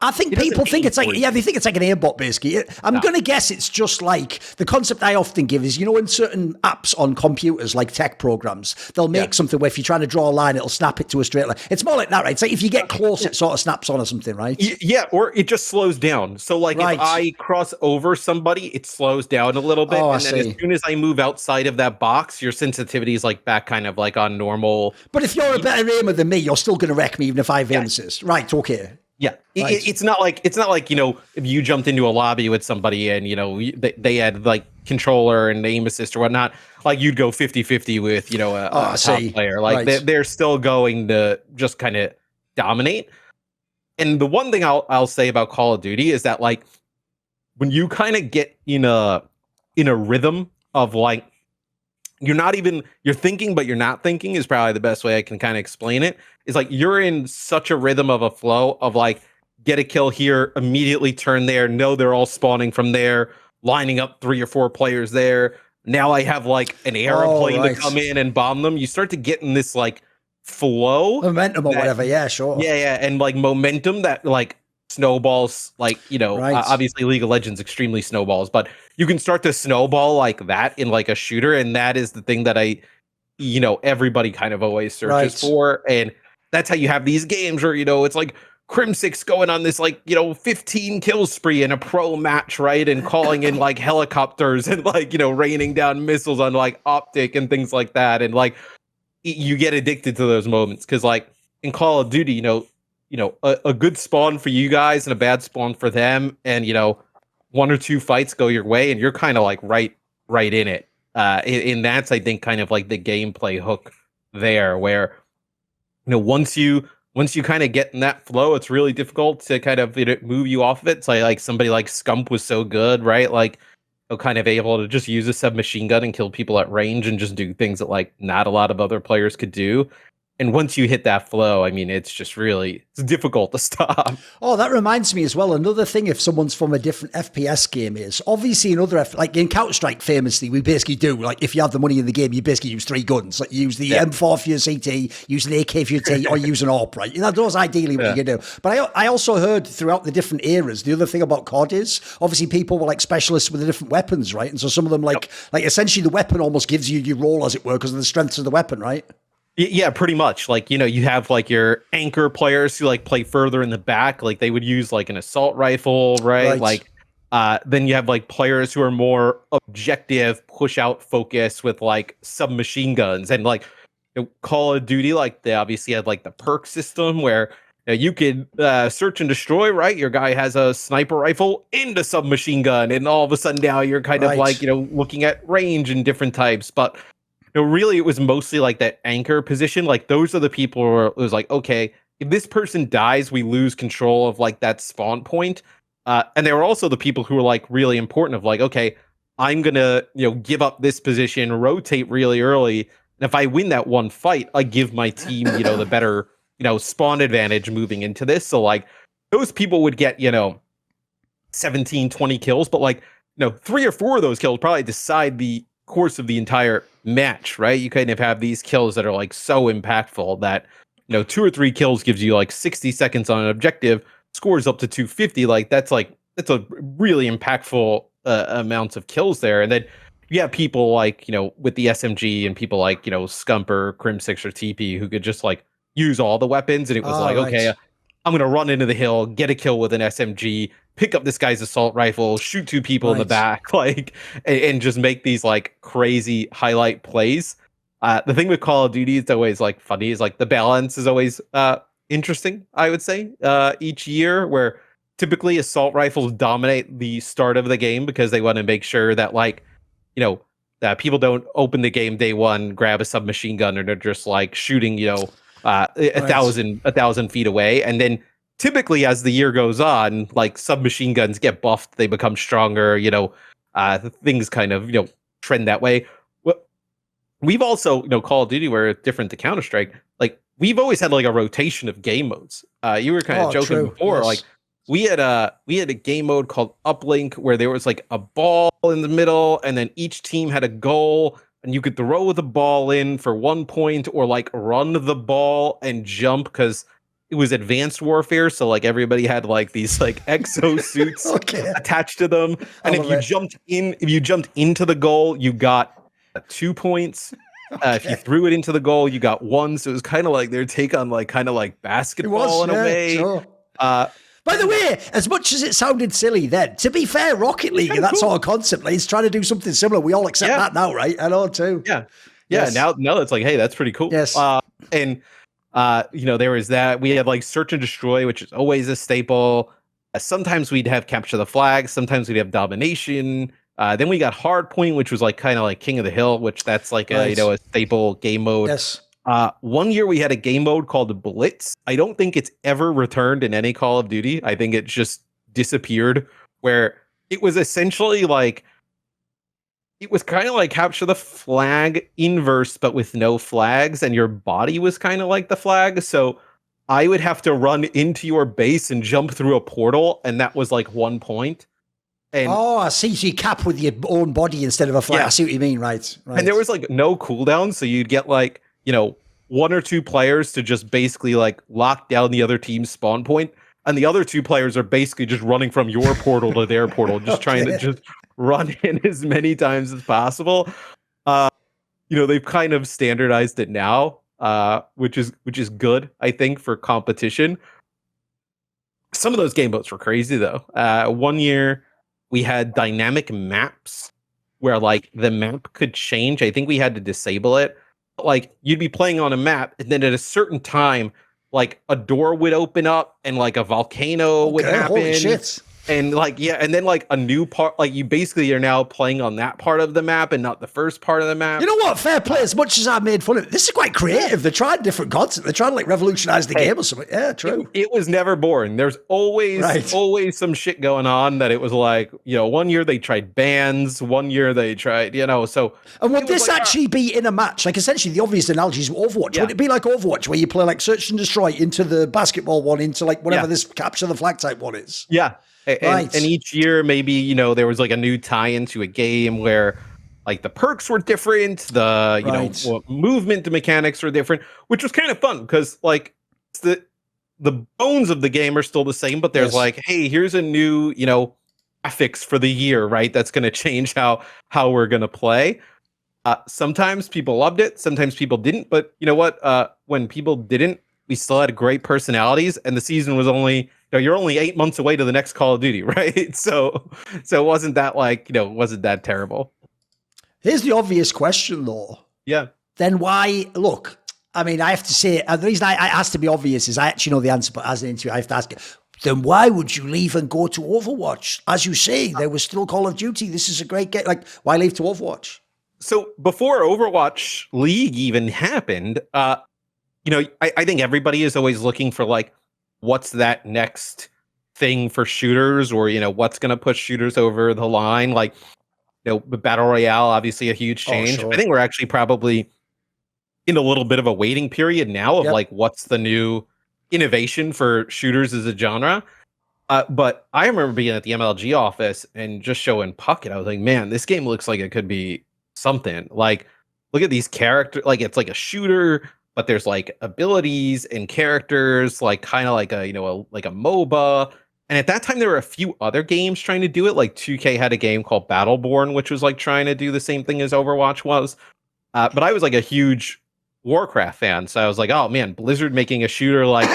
I think people think it's like, they think it's like an aimbot, basically. I'm going to guess it's just like, the concept I often give is, you know, in certain apps on computers, like tech programs, they'll make something where if you're trying to draw a line, it'll snap it to a straight line. It's more like that, right? It's like if you get close, it sort of snaps on or something, right? Yeah, or it just slows down. So like if I cross over somebody, it slows down a little bit. And then as soon as I move outside of that box, your sensitivity is like back kind of like on normal. But if you're a better aimer than me, you're still going to wreck me even if I have aim assist. Right, okay. Yeah, it's not like, you know, if you jumped into a lobby with somebody and, you know, they had like controller and aim assist or whatnot, like you'd go 50-50 with, you know, a top player. Like they're still going to just kind of dominate. And the one thing I'll say about Call of Duty is that, like, when you kind of get in a rhythm of, like, you're thinking but you're not thinking is probably the best way I can kind of explain it. Is like you're in such a rhythm of a flow of, like, get a kill here, immediately turn there, know they're all spawning from there, lining up 3 or 4 players there. Now I have, like, an airplane to come in and bomb them. You start to get in this, like, flow, momentum or whatever. Yeah, sure. Yeah, and, like, momentum that, like, snowballs, like, you know, obviously League of Legends extremely snowballs, but you can start to snowball like that in, like, a shooter, and that is the thing that everybody kind of always searches for. And that's how you have these games where, you know, it's like Crim6 going on this, like, you know, 15 kill spree in a pro match, right? And calling in, like, helicopters and, like, you know, raining down missiles on, like, OpTic and things like that. And, like, you get addicted to those moments because, like, in Call of Duty, you know, a good spawn for you guys and a bad spawn for them, and, you know, 1 or 2 fights go your way, and you're kind of, like, right in it. And that's, I think, kind of like the gameplay hook there, where, you know, once you kind of get in that flow, it's really difficult to kind of, you know, move you off of it. So, like, somebody like Scump was so good, right? Like, kind of able to just use a submachine gun and kill people at range and just do things that, like, not a lot of other players could do. And once you hit that flow, I mean, it's difficult to stop. Oh, that reminds me as well. Another thing, if someone's from a different FPS game, is obviously in other, like in Counter-Strike, famously, we basically do, like, if you have the money in the game, you basically use 3 guns. Like, you use the M4 for your CT, use an AK for your T, or use an AWP, right? You know, those ideally what you can do. But I also heard throughout the different eras, the other thing about CoD is, obviously, people were, like, specialists with the different weapons, right? And so some of them, like essentially the weapon almost gives you your role, as it were, because of the strengths of the weapon, right? Yeah, pretty much. Like, you know, you have, like, your anchor players who, like, play further in the back. Like, they would use, like, an assault rifle, right? Like, then you have, like, players who are more objective, push out focus with, like, submachine guns. And, like, you know, Call of Duty, like, they obviously had, like, the perk system where, you know, you could search and destroy, right? Your guy has a sniper rifle and a submachine gun, and all of a sudden now you're kind of, like, you know, looking at range and different types. But no, really, it was mostly, like, that anchor position. Like, those are the people where it was like, okay, if this person dies, we lose control of, like, that spawn point. And they were also the people who were, like, really important of, like, okay, I'm going to, you know, give up this position, rotate really early. And if I win that one fight, I give my team, you know, the better, you know, spawn advantage moving into this. So, like, those people would get, you know, 17, 20 kills. But, like, you know, 3 or 4 of those kills probably decide the course of the entire match, right? You kind of have these kills that are, like, so impactful that, you know, 2 or 3 kills gives you, like, 60 seconds on an objective, scores up to 250. Like, that's a really impactful amounts of kills there. And then you have people like, you know, with the SMG and people like, you know, Scumper, Crim6 or TP who could just, like, use all the weapons. And it was okay, I'm going to run into the hill, get a kill with an SMG, pick up this guy's assault rifle, shoot 2 people in the back, like, and just make these, like, crazy highlight plays. The thing with Call of Duty is always, like, funny is, like, the balance is always interesting, I would say, each year, where typically assault rifles dominate the start of the game because they want to make sure that, like, you know, that people don't open the game day one, grab a submachine gun, and they're just, like, shooting, you know, a thousand feet away. And then typically as the year goes on, like, submachine guns get buffed, they become stronger, you know, things kind of, you know, trend that way. Well, we've also, you know, Call of Duty, where different to Counter-Strike, like, we've always had, like, a rotation of game modes. You were kind of joking before, like, we had a game mode called Uplink where there was, like, a ball in the middle, and then each team had a goal, and you could throw the ball in for 1 point, or, like, run the ball and jump, because it was advanced warfare. So, like, everybody had, like, these, like, exo suits attached to them. And if you jumped into the goal, you got 2 points. If you threw it into the goal, you got 1. So it was kind of like their take on, like, kind of like basketball in a way. Sure. By the way, as much as it sounded silly then, to be fair, Rocket League and that sort of concept, like, it's trying to do something similar. We all accept that now, right? I know too. Yeah. Now it's like, hey, that's pretty cool. Yes. And you know, there was that. We had, like, search and destroy, which is always a staple. Sometimes we'd have capture the flag. Sometimes we'd have domination. Then we got Hardpoint, which was like kind of like King of the Hill, which that's like a staple game mode. Yes. 1 year we had a game mode called Blitz. I don't think it's ever returned in any Call of Duty. I think it just disappeared, where it was essentially like, it was kind of like capture the flag inverse, but with no flags, and your body was kind of like the flag. So I would have to run into your base and jump through a portal, and that was like 1 point. And I see. So you cap with your own body instead of a flag. Yeah. I see what you mean, right? And there was like no cooldown, so you'd get like, 1 or 2 players to just basically like lock down the other team's spawn point, and the other 2 players are basically just running from your portal to their portal, just trying to just run in as many times as possible. They've kind of standardized it now, which is good, I think, for competition. Some of those game modes were crazy though. 1 year we had dynamic maps where like the map could change. I think we had to disable it. Like you'd be playing on a map, and then at a certain time, like a door would open up and like a volcano would happen. Holy shit. And like, yeah, and then like a new part, like you basically are now playing on that part of the map and not the first part of the map. You know what? Fair play. As much as I made fun of it, this is quite creative. They're trying different content. They're trying to like revolutionize the game or something. Yeah, true. It was never boring. There's always some shit going on that it was like, 1 year they tried bans, 1 year they tried, so. And would this actually be in a match? Like essentially the obvious analogy is Overwatch. Would it be like Overwatch where you play like search and destroy into the basketball one, into like whatever this capture the flag type one is? Yeah. And each year, maybe, there was like a new tie into a game where like the perks were different, the movement mechanics were different, which was kind of fun because like the bones of the game are still the same, but there's like, hey, here's a new, graphics for the year, right? That's going to change how we're going to play. Sometimes people loved it, sometimes people didn't, but you know what? When people didn't, we still had great personalities, and the season was only. You're only 8 months away to the next Call of Duty, right? So it wasn't that like, wasn't that terrible. Here's the obvious question though. Yeah. Then why, look, I mean, I have to say, and the reason I asked to be obvious is I actually know the answer, but as an interview, I have to ask it. Then why would you leave and go to Overwatch? As you say, there was still Call of Duty. This is a great game. Like, why leave to Overwatch? So before Overwatch League even happened, I think everybody is always looking for like, what's that next thing for shooters, or what's going to push shooters over the line? Like, Battle Royale, obviously a huge change. Sure. I think we're actually probably in a little bit of a waiting period now of like, what's the new innovation for shooters as a genre? But I remember being at the MLG office and just showing Puckett. I was like, man, this game looks like it could be something. Like, look at these characters. Like, it's like a shooter, but there's like abilities and characters, like kind of like a like a MOBA. And at that time, there were a few other games trying to do it. Like 2K had a game called Battleborn, which was like trying to do the same thing as Overwatch was. But I was like a huge Warcraft fan, so I was like, oh man, Blizzard making a shooter, like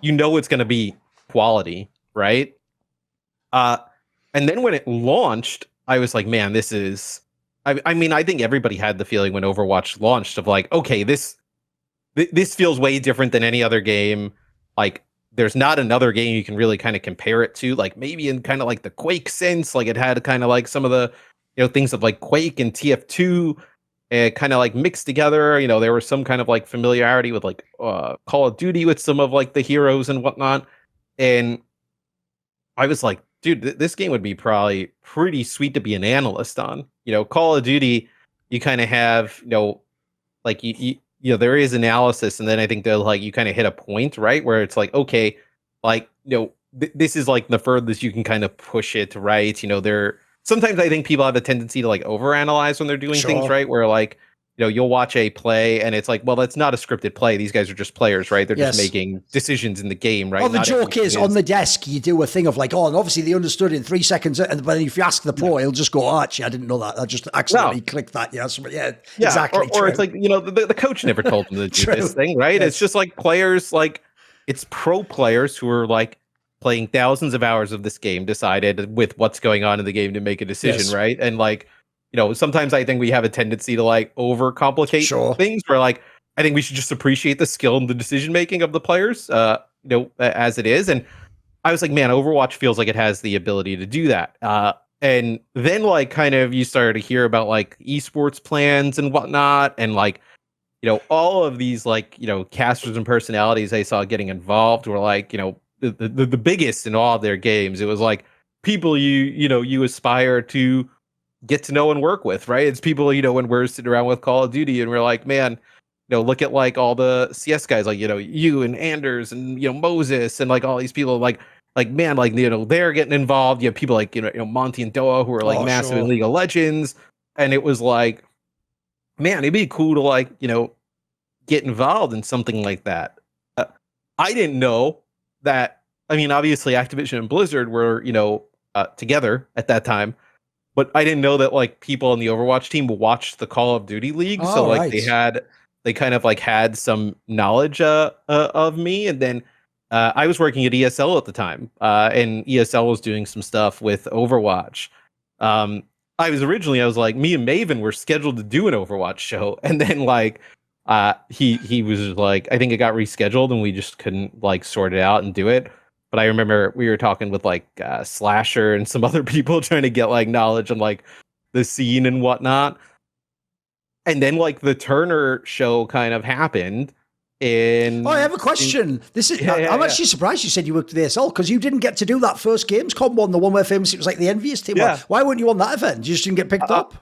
it's going to be quality, right? And then when it launched, I was like, man, this is. I mean, I think everybody had the feeling when Overwatch launched of like, okay, this feels way different than any other game. Like, there's not another game you can really kind of compare it to. Like, maybe in kind of like the Quake sense, like it had kind of like some of the, things of like Quake and TF2 kind of like mixed together. There was some kind of like familiarity with like Call of Duty with some of like the heroes and whatnot. And I was like, dude, this game would be probably pretty sweet to be an analyst on. Call of Duty, you kind of have, like there is analysis, and then I think they're like, you kind of hit a point, right, where it's like, okay, like, this is like the furthest you can kind of push it, right? Sometimes I think people have a tendency to like overanalyze when they're doing things, right? Where like, you'll watch a play and it's like, well, that's not a scripted play. These guys are just players, right? They're just making decisions in the game, right? Oh, the joke is on the desk, you do a thing of like, oh, and obviously they understood in 3 seconds. But if you ask the pro, he'll just go, oh, actually, I didn't know that. I just accidentally clicked that. Yeah, exactly. Or it's like, the coach never told them to do this thing, right? Yes. It's just like players, like it's pro players who are like playing thousands of hours of this game, decided with what's going on in the game to make a decision, right? And like, sometimes I think we have a tendency to like overcomplicate things where like, I think we should just appreciate the skill and the decision making of the players, as it is. And I was like, man, Overwatch feels like it has the ability to do that. And then like kind of you started to hear about like esports plans and whatnot, and like, you know, all of these like, you know, casters and personalities I saw getting involved were like, you know, the biggest in all of their games. It was like people you aspire to get to know and work with, right? It's people, you know, when we're sitting around with Call of Duty and we're like, man, you know, look at like all the CS guys, like, you know, you and Anders and, you know, Moses and like all these people like man, like, you know, they're getting involved. You have people like, you know, Monty and Doa who are like massive in League of Legends. And it was like, man, it'd be cool to like, you know, get involved in something like that. I didn't know that. I mean, obviously Activision and Blizzard were, you know, together at that time, but I didn't know that like people on the Overwatch team watched the Call of Duty League. So like they kind of like had some knowledge of me. And then I was working at ESL at the time, and ESL was doing some stuff with Overwatch. I was like, me and Maven were scheduled to do an Overwatch show, and then like he was like, I think it got rescheduled and we just couldn't like sort it out and do it. But I remember we were talking with like Slasher and some other people trying to get like knowledge on like the scene and whatnot. And then like the Turner show kind of happened. And I have a question. I'm actually surprised you said you worked at ASL, because you didn't get to do that first Gamescom one, the one where famous it was like the EnvyUs team. Yeah. Why weren't you on that event? You just didn't get picked up?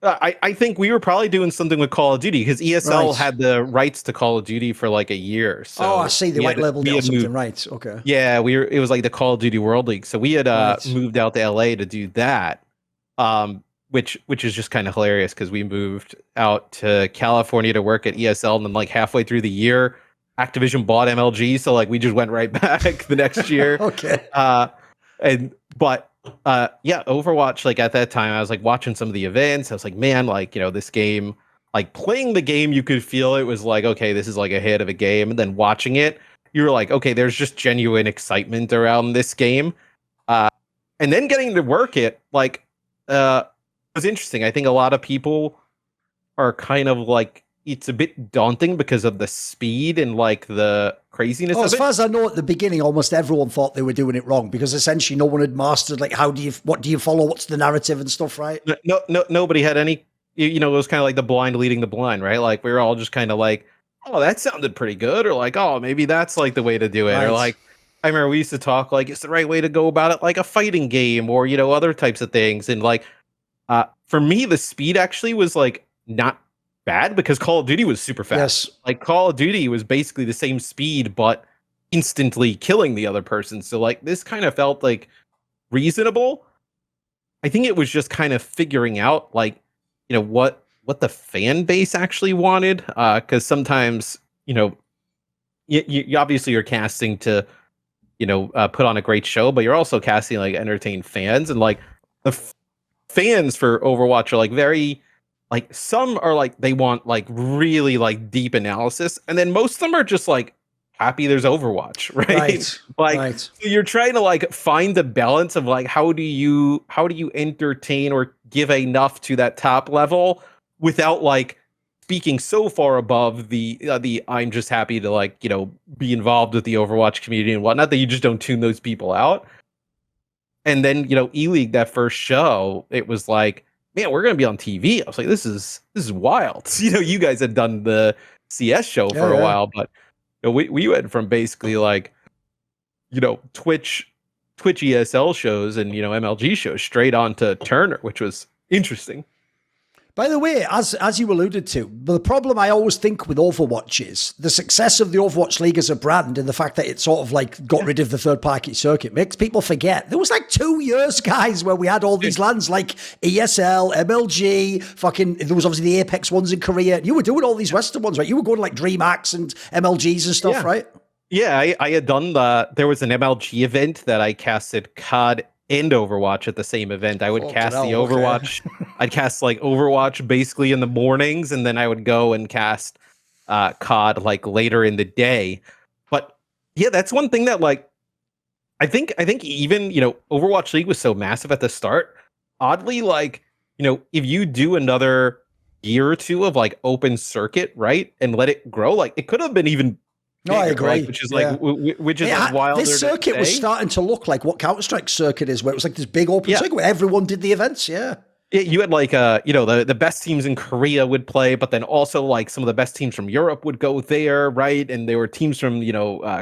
I think we were probably doing something with Call of Duty because ESL had the rights to Call of Duty for like a year. So I see. They white labeled it or something, right? Okay. Yeah, it was like the Call of Duty World League. So we had moved out to LA to do that, which is just kind of hilarious because we moved out to California to work at ESL, and then like halfway through the year, Activision bought MLG, so like we just went right back the next year. Okay. Yeah, Overwatch, like at that time I was like watching some of the events. I was like, man, like, you know, this game, like playing the game, you could feel it was like, okay, this is like a hit of a game. And then watching it, you were like, okay, there's just genuine excitement around this game. And then getting to work it, like, was interesting. I think a lot of people are kind of like, it's a bit daunting because of the speed and like the craziness of it. As far as I know, at the beginning, almost everyone thought they were doing it wrong because essentially no one had mastered like what do you follow, what's the narrative and stuff, right? Nobody had any. You know, it was kind of like the blind leading the blind, right? Like we were all just kind of like, oh, that sounded pretty good, or like, oh, maybe that's like the way to do it, right. Or like, I remember we used to talk like it's the right way to go about it, like a fighting game, or you know, other types of things, and like, for me, the speed actually was like not bad because Call of Duty was super fast. Yes. Like Call of Duty was basically the same speed, but instantly killing the other person. So like this kind of felt like reasonable. I think it was just kind of figuring out like, you know, what the fan base actually wanted. Because sometimes, you know, you obviously you're casting to, you know, put on a great show, but you're also casting like entertain fans, and like the fans for Overwatch are like very. Like some are like they want like really like deep analysis, and then most of them are just like happy there's Overwatch, right? So you're trying to like find the balance of like how do you entertain or give enough to that top level without like speaking so far above the I'm just happy to like, you know, be involved with the Overwatch community and whatnot, that you just don't tune those people out. And then, you know, E-League, that first show, it was like, man, we're going to be on TV. I was like, this is wild. You know, you guys had done the CS show for a while, but you know, we went from basically like, you know, Twitch ESL shows and, you know, MLG shows straight on to Turner, which was interesting. By the way, as you alluded to, the problem I always think with Overwatch is the success of the Overwatch League as a brand, and the fact that it sort of like got rid of the third-party circuit makes people forget. There was like 2 years, guys, where we had all these lands like ESL, MLG, fucking, there was obviously the Apex ones in Korea. You were doing all these Western ones, right? You were going to like DreamHacks and MLGs and stuff, right? Yeah, I had done there was an MLG event that I casted CoD and Overwatch at the same event. I would cast the Overwatch. I'd cast like Overwatch basically in the mornings, and then I would go and cast CoD like later in the day. But yeah, that's one thing that like I think even, you know, Overwatch League was so massive at the start. Oddly, like, you know, if you do another year or two of like open circuit, right, and let it grow, like it could have been even No, I agree. Like, which is which is wilder. This circuit was starting to look like what Counter-Strike circuit is, where it was like this big open circuit where everyone did the events. Yeah. You had like the best teams in Korea would play, but then also like some of the best teams from Europe would go there, right? And there were teams from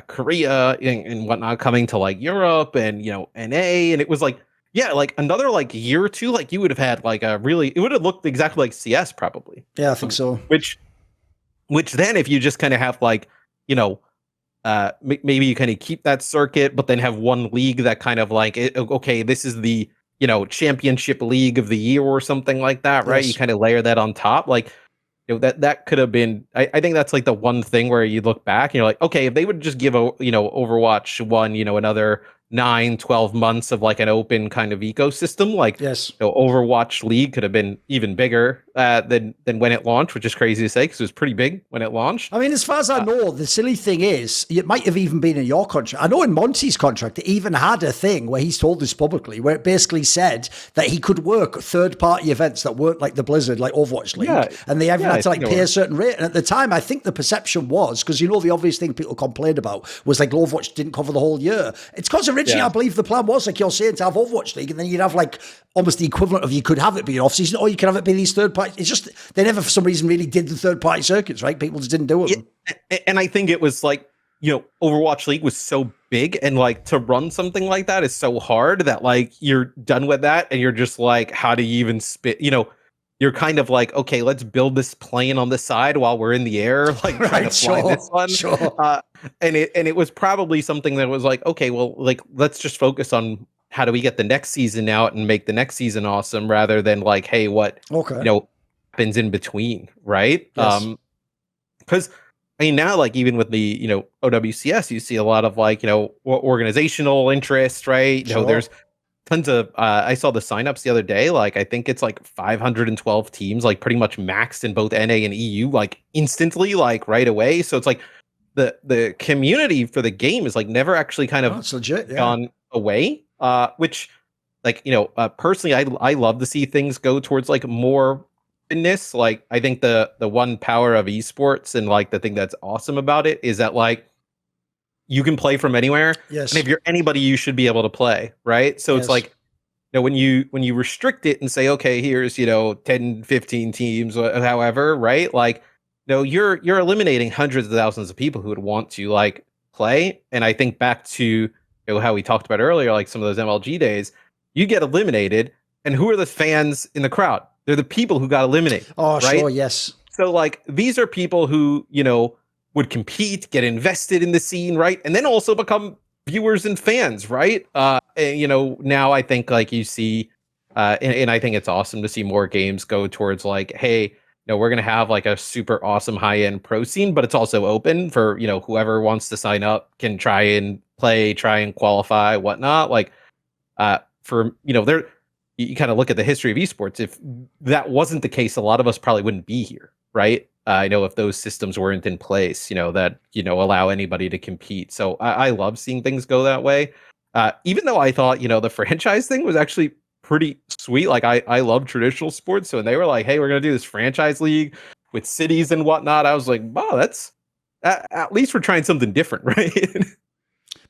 Korea and whatnot coming to like Europe and NA, and it was like like another like year or two, like you would have had like it would have looked exactly like CS probably. Yeah, I think so. Which then if you just kind of have like maybe you kind of keep that circuit, but then have one league that kind of like okay, this is the championship league of the year or something like that, right? Yes. You kind of layer that on top. Like, that could have been, I think that's like the one thing where you look back and you're like, okay, if they would just give, Overwatch 1, another 9-12 months of like an open kind of ecosystem, like Overwatch League could have been even bigger than when it launched, which is crazy to say because it was pretty big when it launched. I mean, as far as I know, the silly thing is, it might have even been in your contract. I know in Monty's contract, it even had a thing where he's told this publicly, where it basically said that he could work third-party events that weren't like the Blizzard, like Overwatch League, and they even had to like pay a certain rate. And at the time, I think the perception was, because the obvious thing people complained about was like Overwatch didn't cover the whole year. It's because originally, I believe the plan was, like you're saying, to have Overwatch League, and then you'd have like almost the equivalent of, you could have it be an off-season, or you can have it be these third parties. It's just, they never for some reason really did the third-party circuits, right? People just didn't do it. And I think it was like, Overwatch League was so big, and like to run something like that is so hard that like you're done with that, and you're just like, how do you even spit? You're kind of like, okay, let's build this plane on the side while we're in the air, like trying to fly this one. Sure. And it was probably something that was like, okay, well, like let's just focus on how do we get the next season out and make the next season awesome, rather than like, hey, what happens in between, right? Yes. Because I mean, now like even with the OWCS, you see a lot of like organizational interest, right? There's tons of I saw the signups the other day. Like I think it's like 512 teams, like pretty much maxed in both NA and EU, like instantly, like right away. So it's like the community for the game is like never actually kind of gone away. Which like personally, I love to see things go towards like more openness. Like I think the one power of esports and like the thing that's awesome about it is that like you can play from anywhere. Yes. And if you're anybody, you should be able to play, right? So it's like, when you restrict it and say, okay, here's 10, 15 teams, however, right? Like, you're eliminating hundreds of thousands of people who would want to like play. And I think back to how we talked about earlier, like some of those MLG days, you get eliminated, and who are the fans in the crowd? They're the people who got eliminated. Oh, right? Sure, yes. So like these are people who would compete, get invested in the scene, right? And then also become viewers and fans, right? Now I think like you see, and I think it's awesome to see more games go towards like, hey, we're going to have like a super awesome high-end pro scene, but it's also open for, whoever wants to sign up can try and play, try and qualify, whatnot. Like, for, you kind of look at the history of esports. If that wasn't the case, a lot of us probably wouldn't be here, right? If those systems weren't in place, that, allow anybody to compete. So I love seeing things go that way. Even though I thought, the franchise thing was actually pretty sweet. Like I love traditional sports. So when they were like, hey, we're going to do this franchise league with cities and whatnot, I was like, wow, that's at least we're trying something different, right?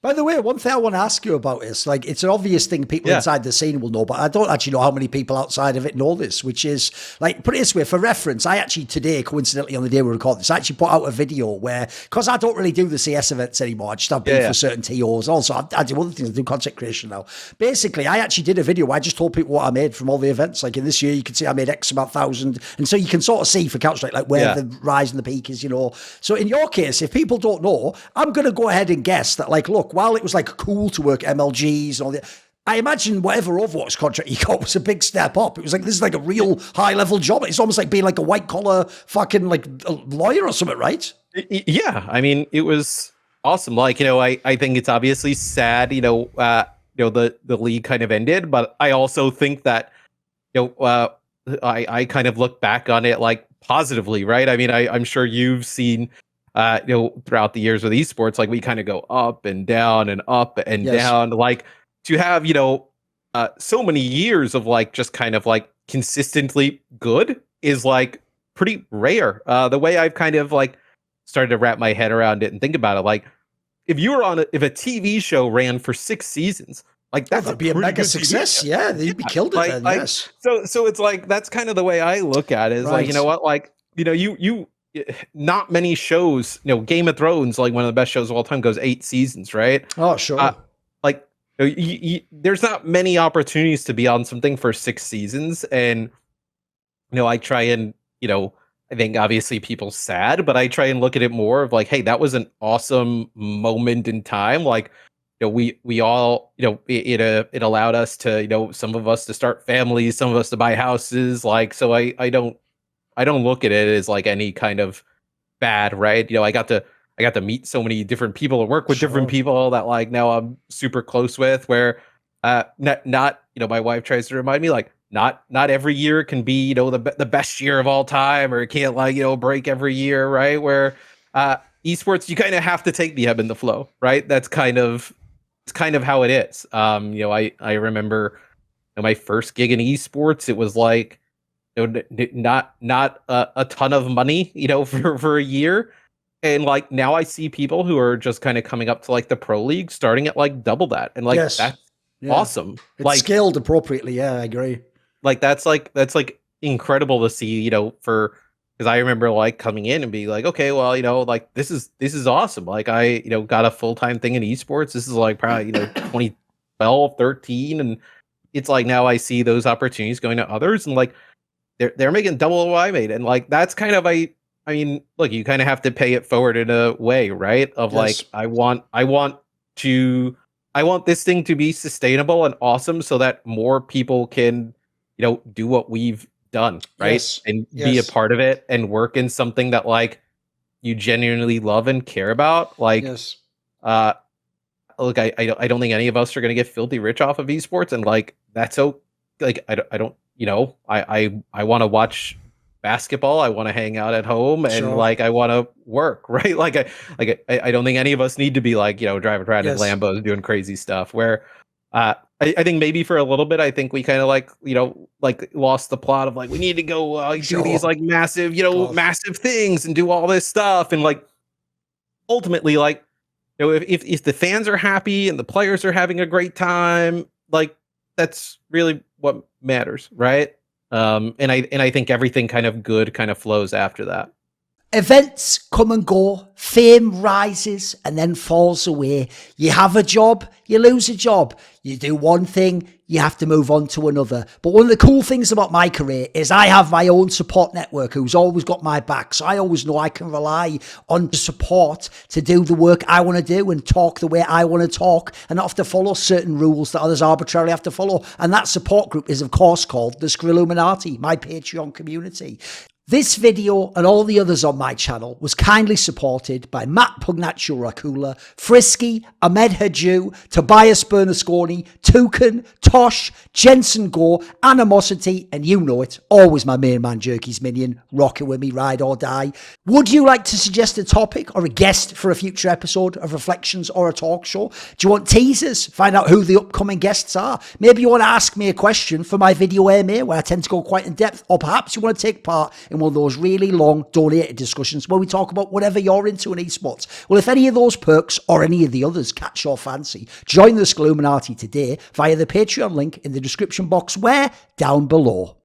By the way, one thing I want to ask you about is, like, it's an obvious thing people inside the scene will know, but I don't actually know how many people outside of it know this, which is, like, put it this way, for reference, I actually today, coincidentally on the day we record this, I actually put out a video where, because I don't really do the CS events anymore, I just have been for certain TOs. Also, I do other things, I do content creation now. Basically, I actually did a video where I just told people what I made from all the events. Like, in this year, you can see I made X amount 1,000, and so you can sort of see for Counter-Strike, like, where the rise and the peak is, So in your case, if people don't know, I'm going to go ahead and guess that, like, look, while it was, like, cool to work MLGs and all that, I imagine whatever Overwatch contract you got was a big step up. It was like, this is like a real high level job. It's almost like being like a white collar fucking like a lawyer or something, right? Yeah. I mean, it was awesome. Like, I think it's obviously sad, the league kind of ended, but I also think that, I kind of look back on it like positively, right? I mean, I'm sure you've seen, throughout the years with esports, like we kind of go up and down and up and down, like to have, so many years of like, just kind of like consistently good is like pretty rare. The way I've kind of like started to wrap my head around it and think about it. Like, if you were on if a TV show ran for 6 seasons, like that's that'd be a mega success. Yeah, you'd be killed it then. Yes. So it's like that's kind of the way I look at it. Is like, you know what, like, you know, you not many shows, you know, Game of Thrones, like one of the best shows of all time, goes 8 seasons, right? Oh, sure. Like, there's not many opportunities to be on something for 6 seasons, and you know, I try and, you know, I think obviously people sad, but I try and look at it more of like, hey, that was an awesome moment in time. Like, you know, we all, you know, it allowed us to, you know, some of us to start families, some of us to buy houses. Like, so I don't look at it as like any kind of bad, right? You know, I got to meet so many different people and work with different people that like now I'm super close with, where not you know, my wife tries to remind me like not every year can be, you know, the best year of all time, or it can't, like, you know, break every year, right? Where esports, you kind of have to take the ebb and the flow, right? It's kind of how it is. You know, I remember, you know, my first gig in esports, it was like, you know, not a ton of money, you know, for a year. And like now I see people who are just kind of coming up to like the pro league starting at like double that. And like, that's awesome. It's like scaled appropriately. Yeah, I agree. Like that's incredible to see, you know, because I remember like coming in and being like, okay, well, you know, like this is awesome. Like I, you know, got a full-time thing in esports. This is like probably, you know, 2012, 13. And it's like now I see those opportunities going to others, and like they're making double what I made. And like that's kind of I mean, look, you kind of have to pay it forward in a way, right? Of like, I want this thing to be sustainable and awesome so that more people can, you know, do what we've done, right? And be a part of it and work in something that like you genuinely love and care about. Like, look, I don't think any of us are going to get filthy rich off of esports, and like that's so like I don't, you know, I want to watch basketball, I want to hang out at home, and like I want to work, right? Like I don't think any of us need to be like, you know, driving around in Lambos doing crazy stuff. Where I think maybe for a little bit, I think we kind of like, you know, like lost the plot of like we need to go do these like massive, you know, massive things and do all this stuff, and like ultimately, like, you know, if the fans are happy and the players are having a great time, like that's really what matters, right? And I think everything kind of good kind of flows after that. Events come and go, fame rises and then falls away. You have a job, you lose a job. You do one thing, you have to move on to another. But one of the cool things about my career is I have my own support network who's always got my back. So I always know I can rely on support to do the work I want to do and talk the way I want to talk, and not have to follow certain rules that others arbitrarily have to follow. And that support group is, of course, called the Illuminati, my Patreon community. This video and all the others on my channel was kindly supported by Matt Pugnaccio Rakula, Frisky, Ahmed Haju, Tobias Bernasconi, Toucan, Tosh, Jensen Gore, Animosity, and you know it, always my main man Jerky's minion, rocking with me, ride or die. Would you like to suggest a topic or a guest for a future episode of Reflections or a talk show? Do you want teasers? Find out who the upcoming guests are. Maybe you want to ask me a question for my video AMA, where I tend to go quite in depth, or perhaps you want to take part in one of those really long donated discussions where we talk about whatever you're into in esports. Well, if any of those perks or any of the others catch your fancy, join the Illuminati today via the Patreon link in the description box where? Down below.